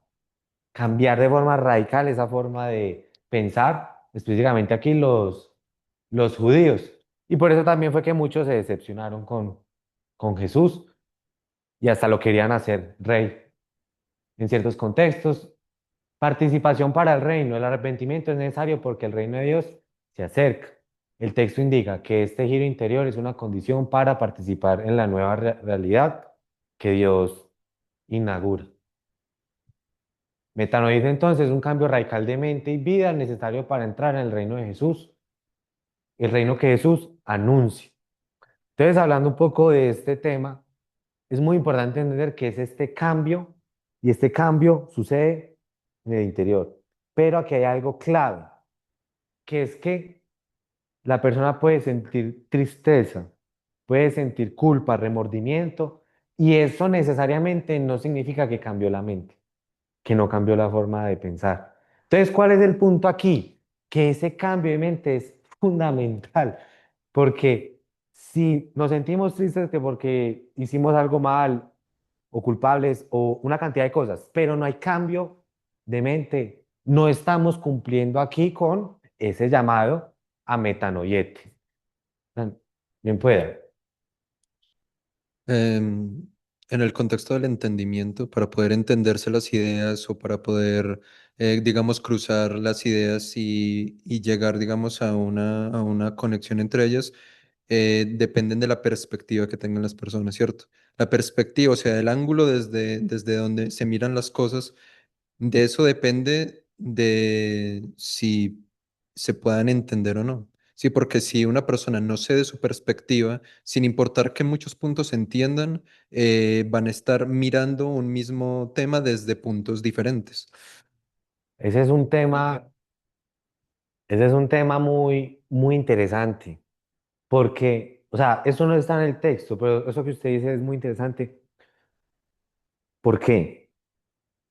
cambiar de forma radical esa forma de pensar, específicamente aquí los judíos. Y por eso también fue que muchos se decepcionaron con Jesús y hasta lo querían hacer rey en ciertos contextos. Participación para el reino. El arrepentimiento es necesario porque el reino de Dios se acerca. El texto indica que este giro interior es una condición para participar en la nueva realidad que Dios inaugura. Metanoia entonces es un cambio radical de mente y vida necesario para entrar en el reino de Jesús, el reino que Jesús anuncia. Entonces, hablando un poco de este tema, es muy importante entender que es este cambio y este cambio sucede en el interior. Pero aquí hay algo clave, que es que la persona puede sentir tristeza, puede sentir culpa, remordimiento, y eso necesariamente no significa que cambió la mente, que no cambió la forma de pensar. Entonces, ¿cuál es el punto aquí? Que ese cambio de mente es fundamental, porque si nos sentimos tristes que porque hicimos algo mal o culpables o una cantidad de cosas, pero no hay cambio de mente, no estamos cumpliendo aquí con ese llamado a metanoiete. Bien pueda. Em, en el contexto del entendimiento, para poder entenderse las ideas o para poder, digamos, cruzar las ideas y llegar, digamos, a una conexión entre ellas, dependen de la perspectiva que tengan las personas, ¿cierto? La perspectiva, o sea, el ángulo desde donde se miran las cosas, de eso depende de si se puedan entender o no. Sí, porque si una persona no cede su perspectiva, sin importar que muchos puntos se entiendan, van a estar mirando un mismo tema desde puntos diferentes. Ese es un tema, ese es un tema muy, muy interesante, porque, o sea, eso no está en el texto, pero eso que usted dice es muy interesante. ¿Por qué?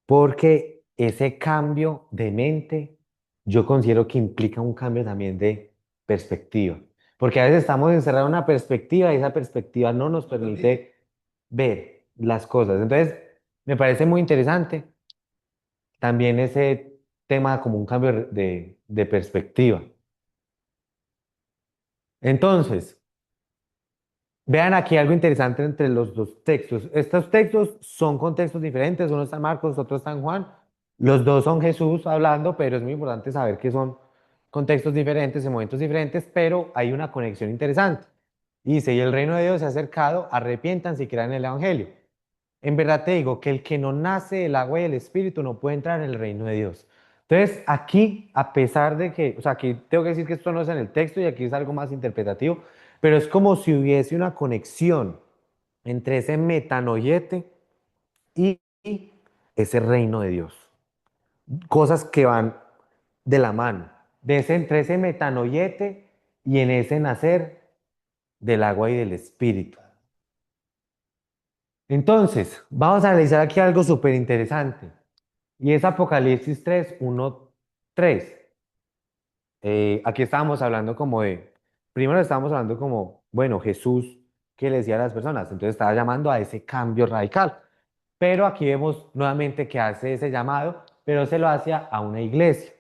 Porque ese cambio de mente yo considero que implica un cambio también de perspectiva. Porque a veces estamos encerrados en una perspectiva y esa perspectiva no nos permite ver las cosas. Entonces, me parece muy interesante también ese tema como un cambio de perspectiva. Entonces, vean aquí algo interesante entre los dos textos. Estos textos son contextos diferentes, uno está en Marcos, otro está en Juan. Los dos son Jesús hablando, pero es muy importante saber que son contextos diferentes, en momentos diferentes, pero hay una conexión interesante. Y dice, y el reino de Dios se ha acercado, arrepiéntanse y crean en el Evangelio. En verdad te digo que el que no nace del agua y del Espíritu no puede entrar en el reino de Dios. Entonces, aquí, a pesar de que, o sea, aquí tengo que decir que esto no es en el texto y aquí es algo más interpretativo, pero es como si hubiese una conexión entre ese metanoyete y ese reino de Dios. Cosas que van de la mano, entre ese metanoyete y en ese nacer del agua y del espíritu. Entonces, vamos a analizar aquí algo súper interesante. Y es Apocalipsis 3, 1, 3. Aquí estábamos hablando como primero estábamos hablando como, bueno, Jesús, ¿qué le decía a las personas? Entonces estaba llamando a ese cambio radical. Pero aquí vemos nuevamente que hace ese llamado, pero se lo hace a una iglesia,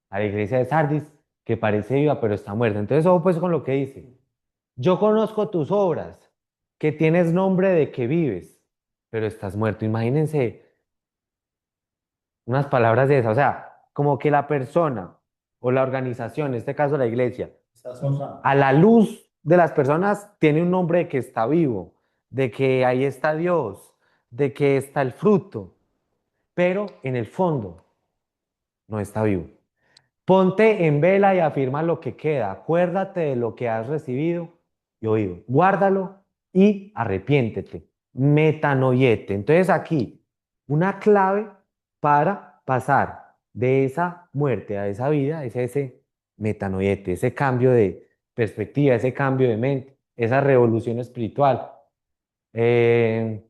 a la iglesia de Sardis, que parece viva, pero está muerta. Entonces, ojo pues con lo que dice. Yo conozco tus obras, que tienes nombre de que vives, pero estás muerto. Imagínense unas palabras de esas, o sea, como que la persona o la organización, en este caso la iglesia, a la luz de las personas tiene un nombre de que está vivo, de que ahí está Dios, de que está el fruto, pero en el fondo no está vivo. Ponte en vela y afirma lo que queda. Acuérdate de lo que has recibido y oído. Guárdalo y arrepiéntete. Metanoyete. Entonces aquí, una clave para pasar de esa muerte a esa vida es ese metanoyete, ese cambio de perspectiva, ese cambio de mente, esa revolución espiritual. Eh,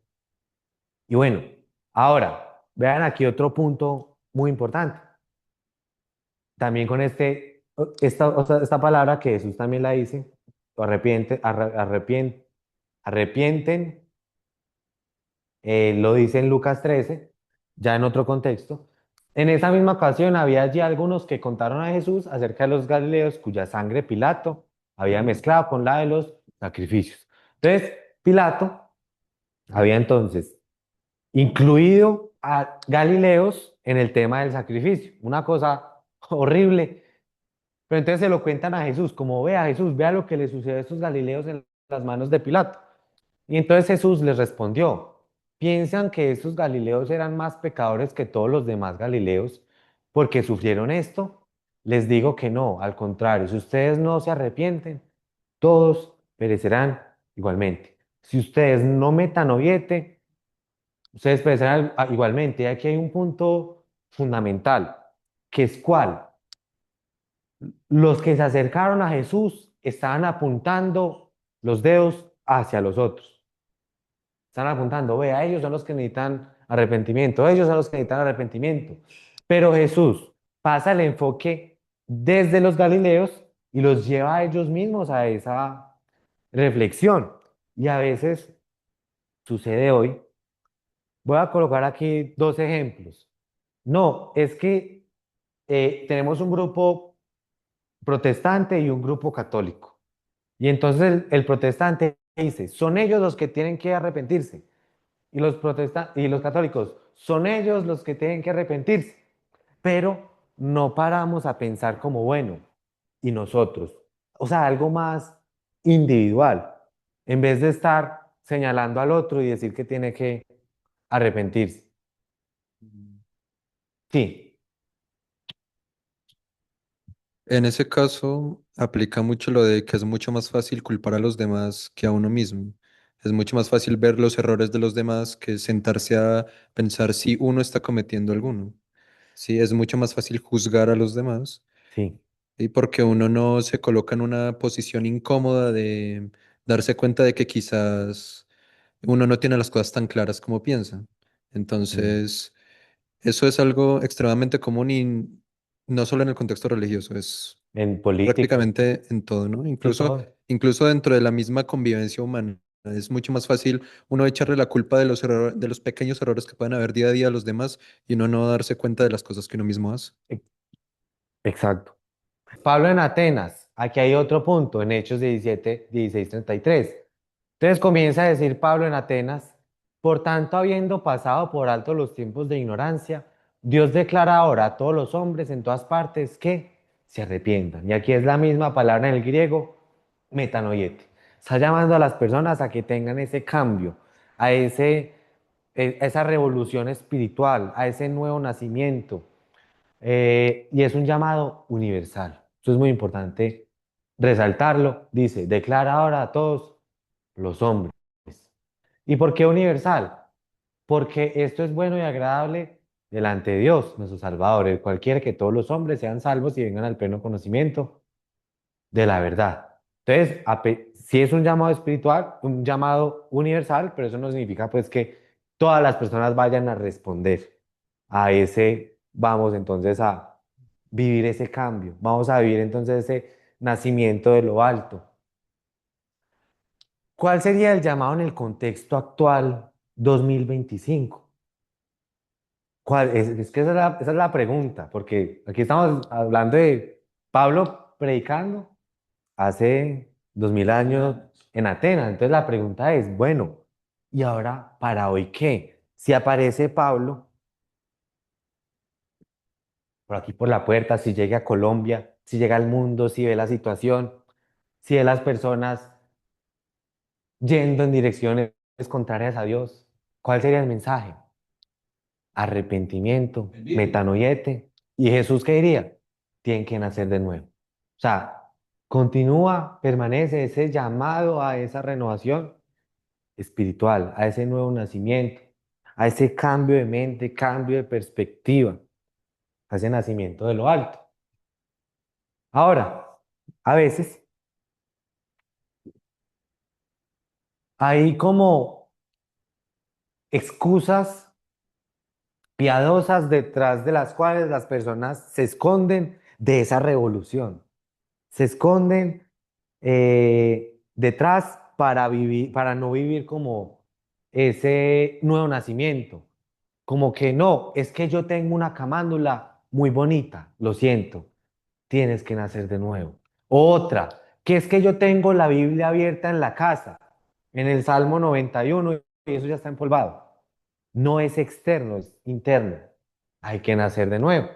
y bueno, ahora, vean aquí otro punto muy importante. También con esta palabra que Jesús también la dice, arrepienten, lo dice en Lucas 13, ya en otro contexto. En esa misma ocasión había allí algunos que contaron a Jesús acerca de los galileos cuya sangre Pilato había mezclado con la de los sacrificios. Entonces, Pilato había entonces incluido a Galileos en el tema del sacrificio. Una cosa horrible. Pero entonces se lo cuentan a Jesús, como vea Jesús, vea lo que le sucedió a estos Galileos en las manos de Pilato. Y entonces Jesús les respondió, ¿piensan que estos Galileos eran más pecadores que todos los demás Galileos porque sufrieron esto? Les digo que no, al contrario, si ustedes no se arrepienten, todos perecerán igualmente. Si ustedes no metan oviete, ustedes perecerán igualmente. Y aquí hay un punto fundamental, que es cuál. Los que se acercaron a Jesús estaban apuntando los dedos hacia los otros. Están apuntando, vea, ellos son los que necesitan arrepentimiento, ellos son los que necesitan arrepentimiento. Pero Jesús pasa el enfoque desde los Galileos y los lleva a ellos mismos a esa reflexión. Y a veces sucede hoy. Voy a colocar aquí dos ejemplos. No, es que tenemos un grupo protestante y un grupo católico. Y entonces el protestante dice, son ellos los que tienen que arrepentirse. Y los católicos, son ellos los que tienen que arrepentirse. Pero no paramos a pensar como, bueno, y nosotros. O sea, algo más individual. En vez de estar señalando al otro y decir que tiene que arrepentirse. Sí, En ese caso, aplica mucho lo de que es mucho más fácil culpar a los demás que a uno mismo. Es mucho más fácil ver los errores de los demás que sentarse a pensar si uno está cometiendo alguno. Sí, es mucho más fácil juzgar a los demás sí. y porque uno no se coloca en una posición incómoda de darse cuenta de que quizás uno no tiene las cosas tan claras como piensa. Mm. Entonces, eso es algo extremadamente común y no solo en el contexto religioso, es En política, prácticamente en todo, ¿no? sí, Incluso, todo. incluso dentro de la misma convivencia humana. Es mucho más fácil uno echarle la culpa de los de los pequeños errores que pueden haber día a día a los demás y uno no darse cuenta de las cosas que uno mismo hace. E- Exacto. Pablo en Atenas, aquí hay otro punto, en Hechos 17, 16, 33. Entonces comienza a decir Pablo en Atenas, por tanto, habiendo pasado por alto los tiempos de ignorancia, Dios declara ahora a todos los hombres en todas partes que se arrepientan. Y aquí es la misma palabra en el griego, metanoiete. Está llamando a las personas a que tengan ese cambio, a esa revolución espiritual, a ese nuevo nacimiento. Y es un llamado universal. Eso es muy importante resaltarlo, dice, declara ahora a todos los hombres. ¿Y por qué universal? Porque esto es bueno y agradable delante de Dios, nuestro Salvador, el cual quiere que todos los hombres sean salvos y vengan al pleno conocimiento de la verdad. Entonces, sí es un llamado espiritual, un llamado universal, pero eso no significa pues que todas las personas vayan a responder a ese, vamos entonces a vivir ese cambio, vamos a vivir entonces ese nacimiento de lo alto. ¿Cuál sería el llamado en el contexto actual 2025? ¿Cuál? Es que esa es la pregunta, porque aquí estamos hablando de Pablo predicando hace 2000 años en Atenas. Entonces la pregunta es, bueno, ¿y ahora para hoy qué? Si aparece Pablo por aquí por la puerta, si llega a Colombia, si llega al mundo, si ve la situación, si ve las personas yendo en direcciones contrarias a Dios, ¿cuál sería el mensaje? Arrepentimiento, metanoiete. ¿Y Jesús qué diría? Tienen que nacer de nuevo. O sea, continúa, permanece ese llamado a esa renovación espiritual, a ese nuevo nacimiento, a ese cambio de mente, cambio de perspectiva, a ese nacimiento de lo alto. Ahora, a veces hay como excusas piadosas detrás de las cuales las personas se esconden de esa revolución, se esconden detrás para vivir, para no vivir como ese nuevo nacimiento. Como que no, es que yo tengo una camándula muy bonita, lo siento, tienes que nacer de nuevo. Otra, que es que yo tengo la Biblia abierta en la casa, en el Salmo 91, y eso ya está empolvado. No es externo, es interno. Hay que nacer de nuevo.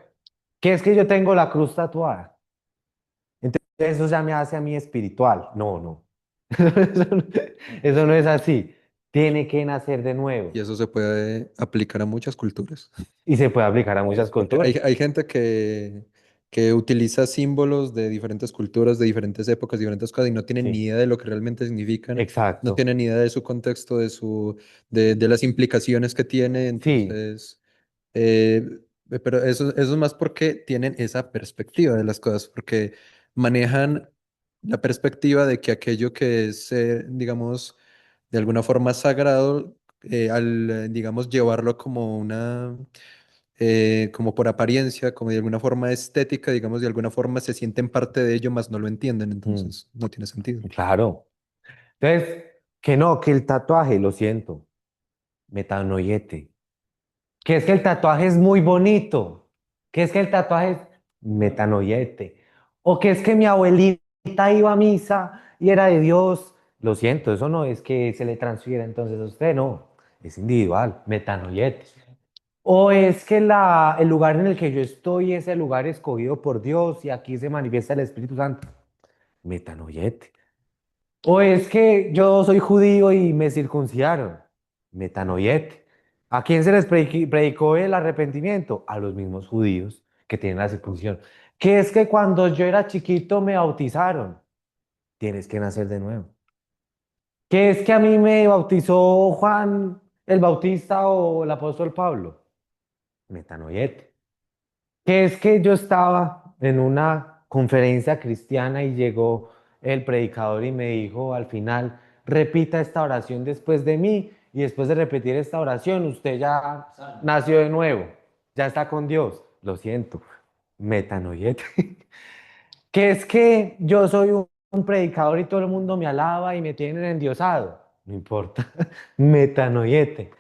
Que es que yo tengo la cruz tatuada. Entonces eso ya me hace a mí espiritual. No, no. Eso no es así. Tiene que nacer de Y nuevo. eso se puede aplicar a muchas culturas. Y se puede aplicar a muchas Porque culturas. hay gente que utiliza símbolos de diferentes culturas, de diferentes épocas, diferentes cosas, y no tienen ni Sí, idea de lo que realmente significan, no exacto. tienen ni idea de su contexto, de las implicaciones que tiene. Sí. Entonces, eh, pero eso es más porque tienen esa perspectiva de las cosas, porque manejan la perspectiva de que aquello que es, digamos, de alguna forma sagrado, digamos, llevarlo como como por apariencia, como de alguna forma estética, digamos, de alguna forma se sienten parte de ello, más no lo entienden, Mm, entonces no tiene sentido. claro. Entonces, que no, que el tatuaje, lo siento, metanoiete. Que es que el tatuaje es muy bonito. Que es que el tatuaje es metanoiete. O que es que mi abuelita iba a misa y era de Dios. Lo siento, eso no es que se le transfiera entonces a usted, no. Es individual, metanoiete. O es que el lugar en el que yo estoy es el lugar escogido por Dios y aquí se manifiesta el Espíritu Santo. Metanoiete. O es que yo soy judío y me circuncidaron. Metanoiete. ¿A quién se les predicó el arrepentimiento? A los mismos judíos que tienen la circuncisión. Que es que cuando yo era chiquito me bautizaron. Tienes que nacer de nuevo. Que es que a mí me bautizó Juan el Bautista o el apóstol Pablo. Metanoiete. Que es que yo estaba en una conferencia cristiana y llegó el predicador y me dijo al final, repita esta oración después de mí y después de repetir esta oración usted ya nació de nuevo, ya está con Dios. Lo siento, metanoiete. Que es que yo soy un predicador y todo el mundo me alaba y me tienen endiosado. No importa, metanoiete.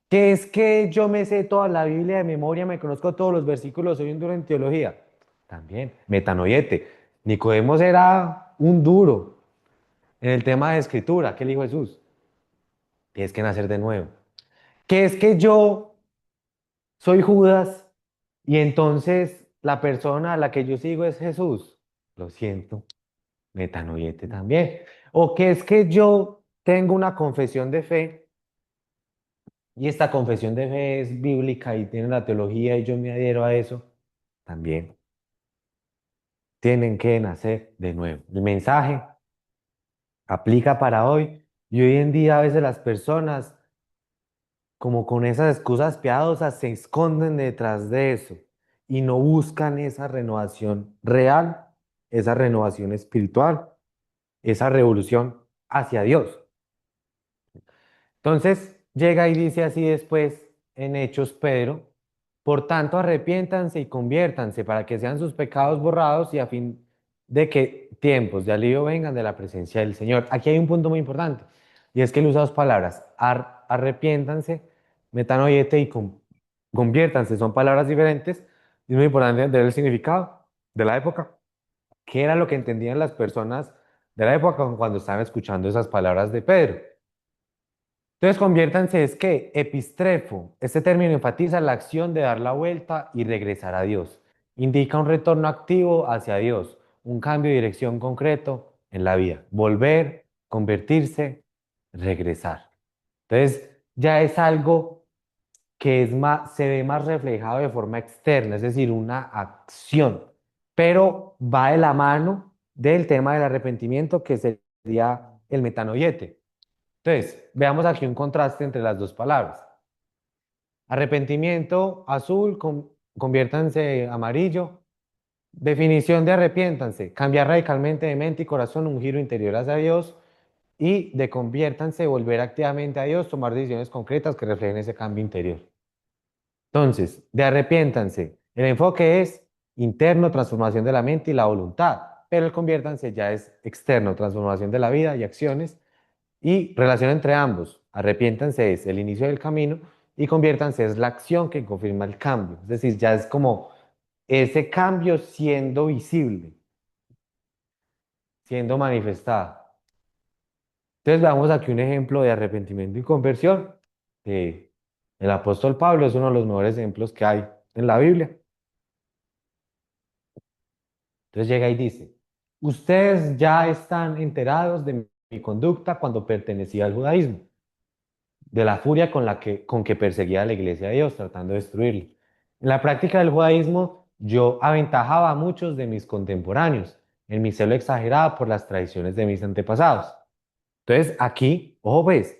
Que es que yo me sé toda la Biblia de memoria, me conozco todos los versículos, soy un duro en teología. También, metanoiete. Nicodemos era un duro en el tema de escritura. ¿Qué le dijo Jesús? Tienes que nacer de nuevo. Que es que yo soy Judas y entonces la persona a la que yo sigo es Jesús. Lo siento, metanoiete también. O que es que yo tengo una confesión de fe y esta confesión de fe es bíblica y tiene la teología y yo me adhiero a eso también. tienen que nacer de nuevo. El mensaje aplica para hoy y hoy en día a veces las personas, como con esas excusas piadosas, se esconden detrás de eso y no buscan esa renovación real, esa renovación espiritual, esa revolución hacia Dios. Entonces llega y dice así después en Hechos Pedro, por tanto arrepiéntanse y conviértanse para que sean sus pecados borrados y a fin de que tiempos de alivio vengan de la presencia del Señor. Aquí hay un punto muy importante y es que él usa dos palabras, arrepiéntanse, metanoiete y conviértanse, son palabras diferentes y es muy importante entender el significado de la época, qué era lo que entendían las personas de la época cuando estaban escuchando esas palabras de Pedro. Entonces, conviértanse es que epistrefo, este término enfatiza la acción de dar la vuelta y regresar a Dios. Indica un retorno activo hacia Dios, un cambio de dirección concreto en la vida. Volver, convertirse, regresar. Entonces, ya es algo que es más, se ve más reflejado de forma externa, es decir, una acción, pero va de la mano del tema del arrepentimiento que sería el metanoiete. Entonces, veamos aquí un contraste entre las dos palabras. Arrepentimiento, azul, conviértanse amarillo. Definición de arrepiéntanse, cambiar radicalmente de mente y corazón, un giro interior hacia Dios y de conviértanse, volver activamente a Dios, tomar decisiones concretas que reflejen ese cambio interior. Entonces, de arrepiéntanse, el enfoque es interno, transformación de la mente y la voluntad, pero el conviértanse ya es externo, transformación de la vida y acciones. Y relación entre ambos, arrepiéntanse es el inicio del camino y conviértanse es la acción que confirma el cambio. Es decir, ya es como ese cambio siendo visible, siendo manifestado. Entonces veamos aquí un ejemplo de arrepentimiento y conversión. El apóstol Pablo es uno de los mejores ejemplos que hay en la Biblia. Entonces llega y dice, ustedes ya están enterados de mi conducta cuando pertenecía al judaísmo, de la furia con que perseguía a la iglesia de Dios, tratando de destruirla. En la práctica del judaísmo, yo aventajaba a muchos de mis contemporáneos en mi celo exagerado por las tradiciones de mis antepasados. Entonces, aquí, ojo pues,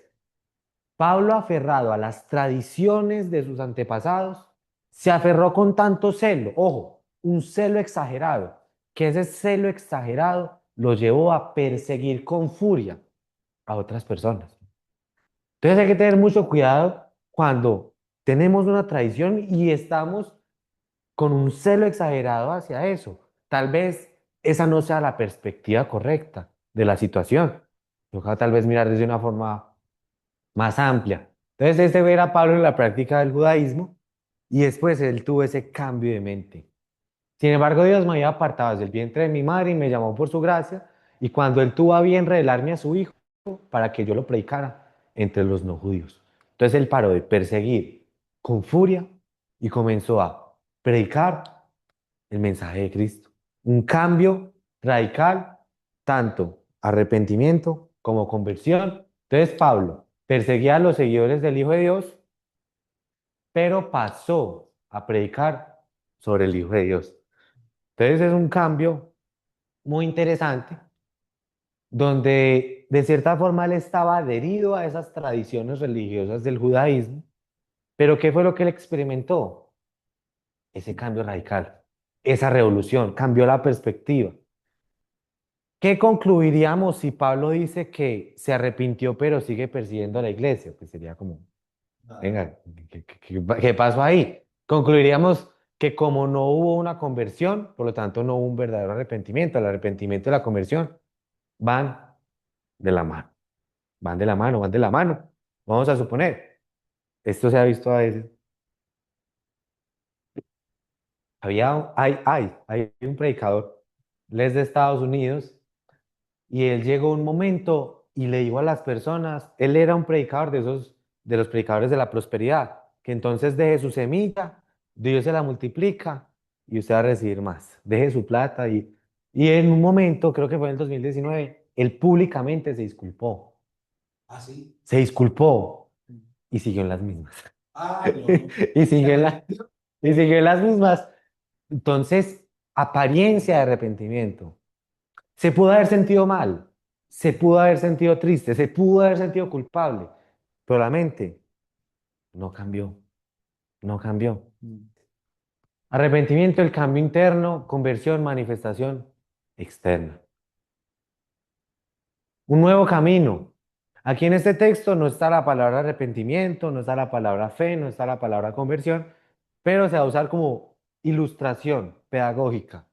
Pablo aferrado a las tradiciones de sus antepasados, se aferró con tanto celo, ojo, un celo exagerado, que ese celo exagerado lo llevó a perseguir con furia a otras personas. Entonces hay que tener mucho cuidado cuando tenemos una tradición y estamos con un celo exagerado hacia eso. Tal vez esa no sea la perspectiva correcta de la situación. Toca tal vez mirar desde una forma más amplia. Entonces este ver a Pablo en la práctica del judaísmo y después él tuvo ese cambio de mente. Sin embargo, Dios me había apartado desde el vientre de mi madre y me llamó por su gracia. Y cuando él tuvo a bien revelarme a su hijo para que yo lo predicara entre los no judíos. Entonces él paró de perseguir con furia y comenzó a predicar el mensaje de Cristo. Un cambio radical, tanto arrepentimiento como conversión. Entonces Pablo perseguía a los seguidores del Hijo de Dios, pero pasó a predicar sobre el Hijo de Dios. Entonces es un cambio muy interesante donde de cierta forma él estaba adherido a esas tradiciones religiosas del judaísmo, pero ¿qué fue lo que él experimentó? Ese cambio radical, esa revolución, cambió la perspectiva. ¿Qué concluiríamos si Pablo dice que se arrepintió pero sigue persiguiendo a la iglesia? Pues sería como, venga, ¿qué pasó ahí? Concluiríamos que como no hubo una conversión, por lo tanto no hubo un verdadero arrepentimiento. El arrepentimiento y la conversión van de la mano, van de la mano, van de la mano. Vamos a suponer, esto se ha visto a veces. Hay un predicador, él es de Estados Unidos, y él llegó a un momento y le dijo a las personas, él era un predicador de esos, de los predicadores de la prosperidad, que entonces deje su semilla, Dios se la multiplica y usted va a recibir más. Deje su plata y en un momento, creo que fue en el 2019, él públicamente se disculpó. Ah, sí. Se disculpó y siguió en las mismas. Ah, no. Y siguió en y siguió en las mismas. Entonces, apariencia de arrepentimiento. Se pudo haber sentido mal, se pudo haber sentido triste, se pudo haber sentido culpable, pero la mente no cambió, no cambió. Arrepentimiento, el cambio interno, conversión, manifestación externa. Un nuevo camino. Aquí en este texto no está la palabra arrepentimiento, no está la palabra fe, no está la palabra conversión, pero se va a usar como ilustración pedagógica.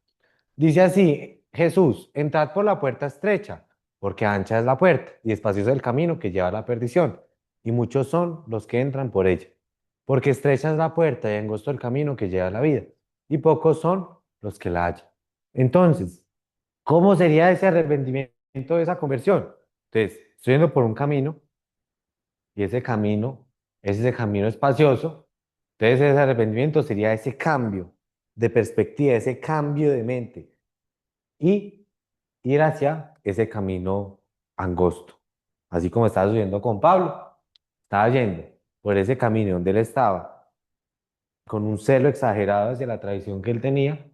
Dice así, Jesús, entrad por la puerta estrecha, porque ancha es la puerta y espacioso el camino que lleva a la perdición, y muchos son los que entran por ella. Porque estrecha es la puerta y angosto el camino que lleva a la vida, y pocos son los que la hallan. Entonces, ¿cómo sería ese arrepentimiento de esa conversión? Entonces, estoy yendo por un camino y ese camino es ese camino espacioso. Entonces, ese arrepentimiento sería ese cambio de perspectiva, ese cambio de mente y ir hacia ese camino angosto. Así como estaba sucediendo con Pablo, estaba yendo por ese camino donde él estaba con un celo exagerado hacia la tradición que él tenía,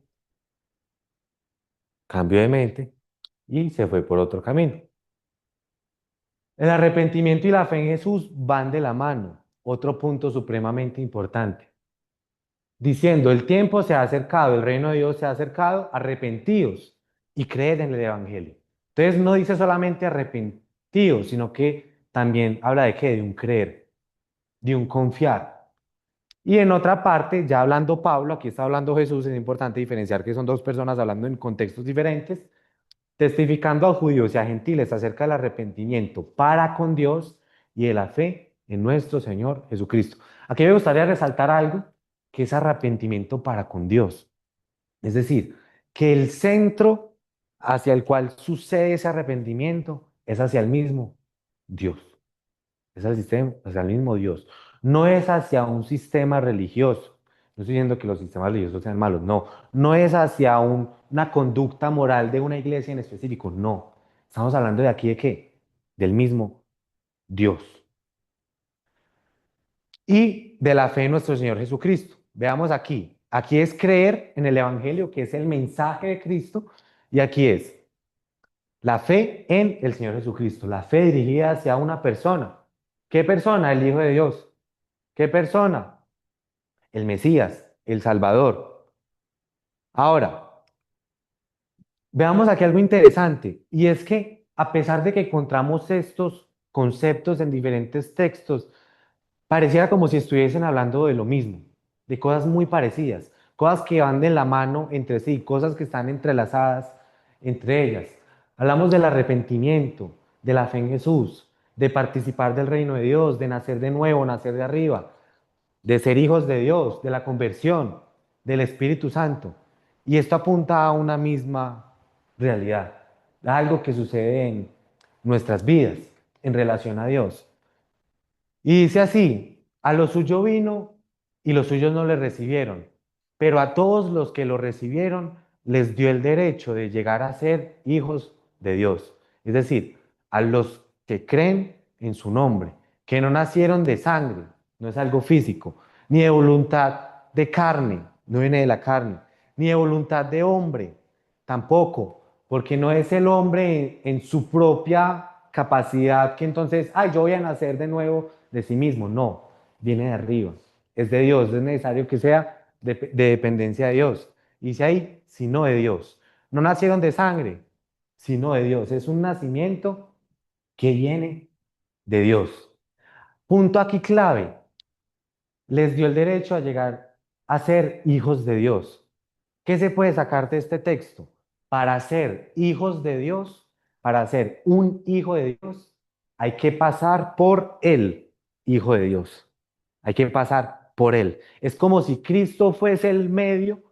cambió de mente y se fue por otro camino. El arrepentimiento y la fe en Jesús van de la mano. Otro punto supremamente importante. Diciendo, el tiempo se ha acercado, el reino de Dios se ha acercado, arrepentíos y creed en el Evangelio. Entonces no dice solamente arrepentíos, sino que también habla de qué, de un creer, de un confiar. Y en otra parte, ya hablando Pablo, aquí está hablando Jesús, es importante diferenciar que son dos personas hablando en contextos diferentes, testificando a judíos y a gentiles acerca del arrepentimiento para con Dios y de la fe en nuestro Señor Jesucristo. Aquí me gustaría resaltar algo, que es arrepentimiento para con Dios. Es decir, que el centro hacia el cual sucede ese arrepentimiento es hacia el mismo Dios. Es el sistema, hacia el mismo Dios. No es hacia un sistema religioso. No estoy diciendo que los sistemas religiosos sean malos, no. No es hacia una conducta moral de una iglesia en específico, no. Estamos hablando de aquí de qué? Del mismo Dios. Y de la fe en nuestro Señor Jesucristo. Veamos aquí. Aquí es creer en el Evangelio, que es el mensaje de Cristo, y aquí es la fe en el Señor Jesucristo, la fe dirigida hacia una persona. ¿Qué persona? El Hijo de Dios. ¿Qué persona? El Mesías, el Salvador. Ahora, veamos aquí algo interesante, y es que a pesar de que encontramos estos conceptos en diferentes textos, pareciera como si estuviesen hablando de lo mismo, de cosas muy parecidas, cosas que van de la mano entre sí, cosas que están entrelazadas entre ellas. Hablamos del arrepentimiento, de la fe en Jesús, de participar del reino de Dios, de nacer de nuevo, nacer de arriba, de ser hijos de Dios, de la conversión, del Espíritu Santo. Y esto apunta a una misma realidad, a algo que sucede en nuestras vidas en relación a Dios. Y dice así, a lo suyo vino y los suyos no le recibieron, pero a todos los que lo recibieron les dio el derecho de llegar a ser hijos de Dios. Es decir, a los que creen en su nombre, que no nacieron de sangre, no es algo físico, ni de voluntad de carne, no viene de la carne, ni de voluntad de hombre, tampoco, porque no es el hombre en su propia capacidad que entonces, ay, yo voy a nacer de nuevo de sí mismo. No, viene de arriba, es de Dios, es necesario que sea de dependencia de Dios. Y dice ahí, sino de Dios. No nacieron de sangre, sino de Dios. Es un nacimiento que viene de Dios. Punto aquí clave, les dio el derecho a llegar a ser hijos de Dios. ¿Qué se puede sacar de este texto? Para ser hijos de Dios, para ser un hijo de Dios, hay que pasar por el Hijo de Dios. Hay que pasar por él. Es como si Cristo fuese el medio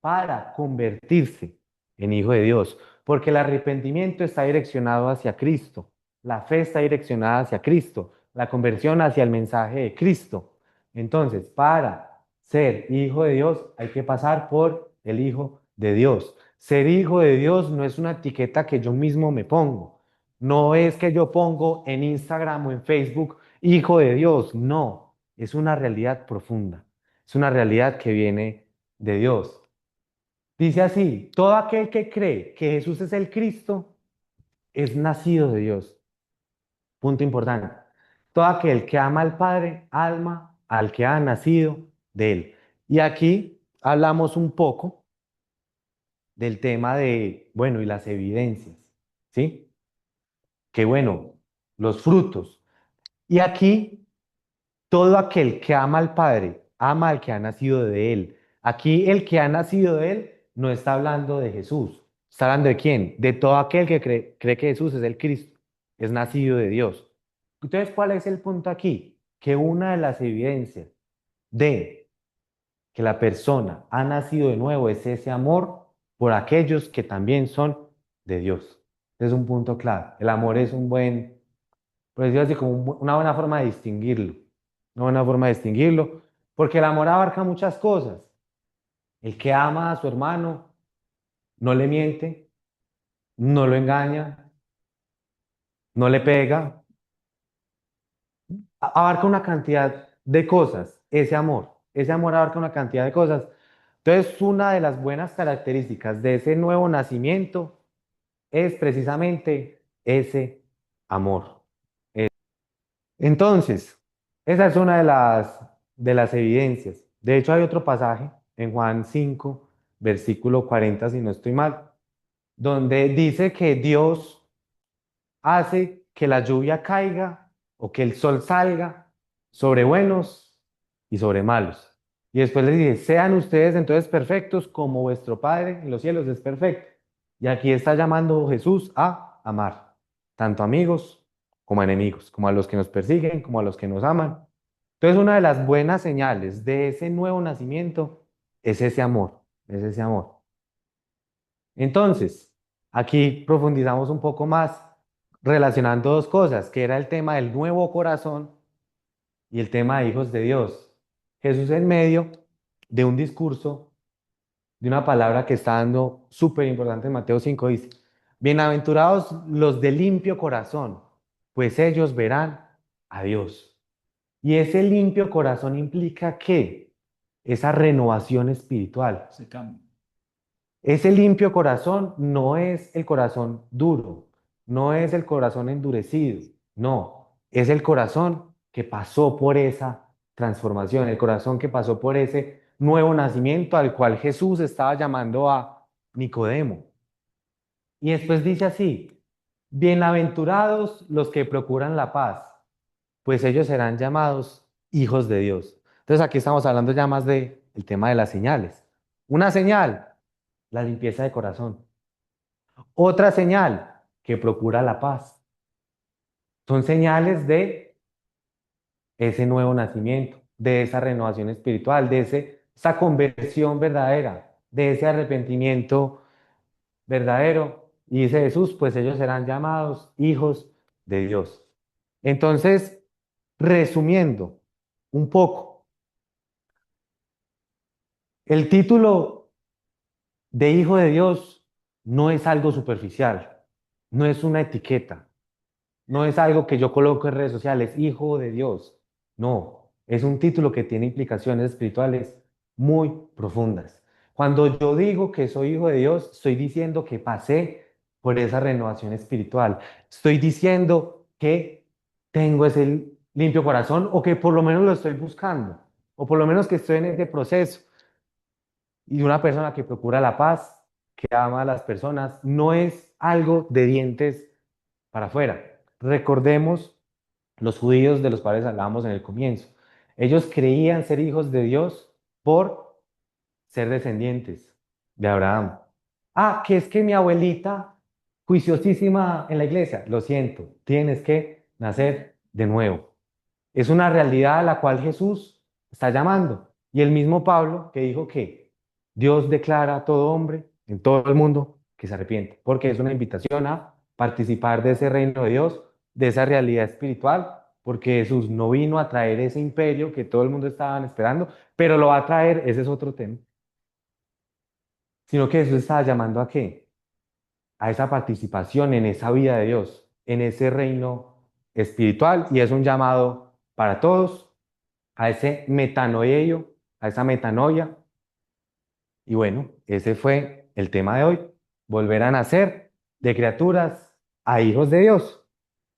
para convertirse en hijo de Dios, porque el arrepentimiento está direccionado hacia Cristo, la fe está direccionada hacia Cristo, la conversión hacia el mensaje de Cristo. Entonces, para ser hijo de Dios hay que pasar por el Hijo de Dios. Ser hijo de Dios no es una etiqueta que yo mismo me pongo. No es que yo pongo en Instagram o en Facebook hijo de Dios. No, es una realidad profunda. Es una realidad que viene de Dios. Dice así, todo aquel que cree que Jesús es el Cristo es nacido de Dios. Punto importante. Todo aquel que ama al Padre, alma al que ha nacido de Él. Y aquí hablamos un poco del tema de, bueno, y las evidencias, ¿sí? Que bueno, los frutos. Y aquí, todo aquel que ama al Padre, ama al que ha nacido de Él. Aquí el que ha nacido de Él no está hablando de Jesús. ¿Está hablando de quién? De todo aquel que cree que Jesús es el Cristo, es nacido de Dios. Entonces, ¿cuál es el punto aquí? Que una de las evidencias de que la persona ha nacido de nuevo es ese amor por aquellos que también son de Dios. Es un punto clave. El amor es un buen, por decirlo así, como una buena forma de distinguirlo. Una buena forma de distinguirlo, porque el amor abarca muchas cosas. El que ama a su hermano no le miente, no lo engaña, no le pega, abarca una cantidad de cosas, ese amor abarca una cantidad de cosas. Entonces, una de las buenas características de ese nuevo nacimiento es precisamente ese amor. Entonces, esa es una de las evidencias. De hecho, hay otro pasaje en Juan 5 versículo 40 si no estoy mal, donde dice que Dios hace que la lluvia caiga o que el sol salga sobre buenos y sobre malos. Y después le dice, sean ustedes entonces perfectos como vuestro Padre en los cielos es perfecto. Y aquí está llamando Jesús a amar, tanto amigos como enemigos, como a los que nos persiguen, como a los que nos aman. Entonces, una de las buenas señales de ese nuevo nacimiento es ese amor, es ese amor. Entonces, aquí profundizamos un poco más relacionando dos cosas, que era el tema del nuevo corazón y el tema de hijos de Dios. Jesús en medio de un discurso, de una palabra que está dando súper importante en Mateo 5 dice, bienaventurados los de limpio corazón, pues ellos verán a Dios. Y ese limpio corazón implica que esa renovación espiritual. Se cambia. Ese limpio corazón no es el corazón duro, no es el corazón endurecido, no, es el corazón que pasó por esa transformación, el corazón que pasó por ese nuevo nacimiento al cual Jesús estaba llamando a Nicodemo. Y después dice así, bienaventurados los que procuran la paz, pues ellos serán llamados hijos de Dios. Entonces aquí estamos hablando ya más de el tema de las señales. Una señal, la limpieza de corazón. Otra señal, que procura la paz. Son señales de ese nuevo nacimiento, de esa renovación espiritual, de esa conversión verdadera, de ese arrepentimiento verdadero. Y dice Jesús, pues ellos serán llamados hijos de Dios. Entonces, resumiendo un poco, el título de hijo de Dios no es algo superficial, no es una etiqueta, no es algo que yo coloco en redes sociales, hijo de Dios. No, es un título que tiene implicaciones espirituales muy profundas. Cuando yo digo que soy hijo de Dios, estoy diciendo que pasé por esa renovación espiritual. Estoy diciendo que tengo ese limpio corazón o que por lo menos lo estoy buscando o por lo menos que estoy en ese proceso. Y una persona que procura la paz, que ama a las personas, no es algo de dientes para afuera. Recordemos los judíos de los cuales hablábamos en el comienzo. Ellos creían ser hijos de Dios por ser descendientes de Abraham. Ah, que es que mi abuelita, juiciosísima en la iglesia, lo siento, tienes que nacer de nuevo. Es una realidad a la cual Jesús está llamando. Y el mismo Pablo que dijo que Dios declara a todo hombre en todo el mundo que se arrepiente, porque es una invitación a participar de ese reino de Dios, de esa realidad espiritual, porque Jesús no vino a traer ese imperio que todo el mundo estaba esperando, pero lo va a traer, ese es otro tema, sino que Jesús estaba llamando a qué? A esa participación en esa vida de Dios, en ese reino espiritual, y es un llamado para todos a ese metanoeo, a esa metanoia, Y bueno, ese fue el tema de hoy. Volver a nacer de criaturas a hijos de Dios.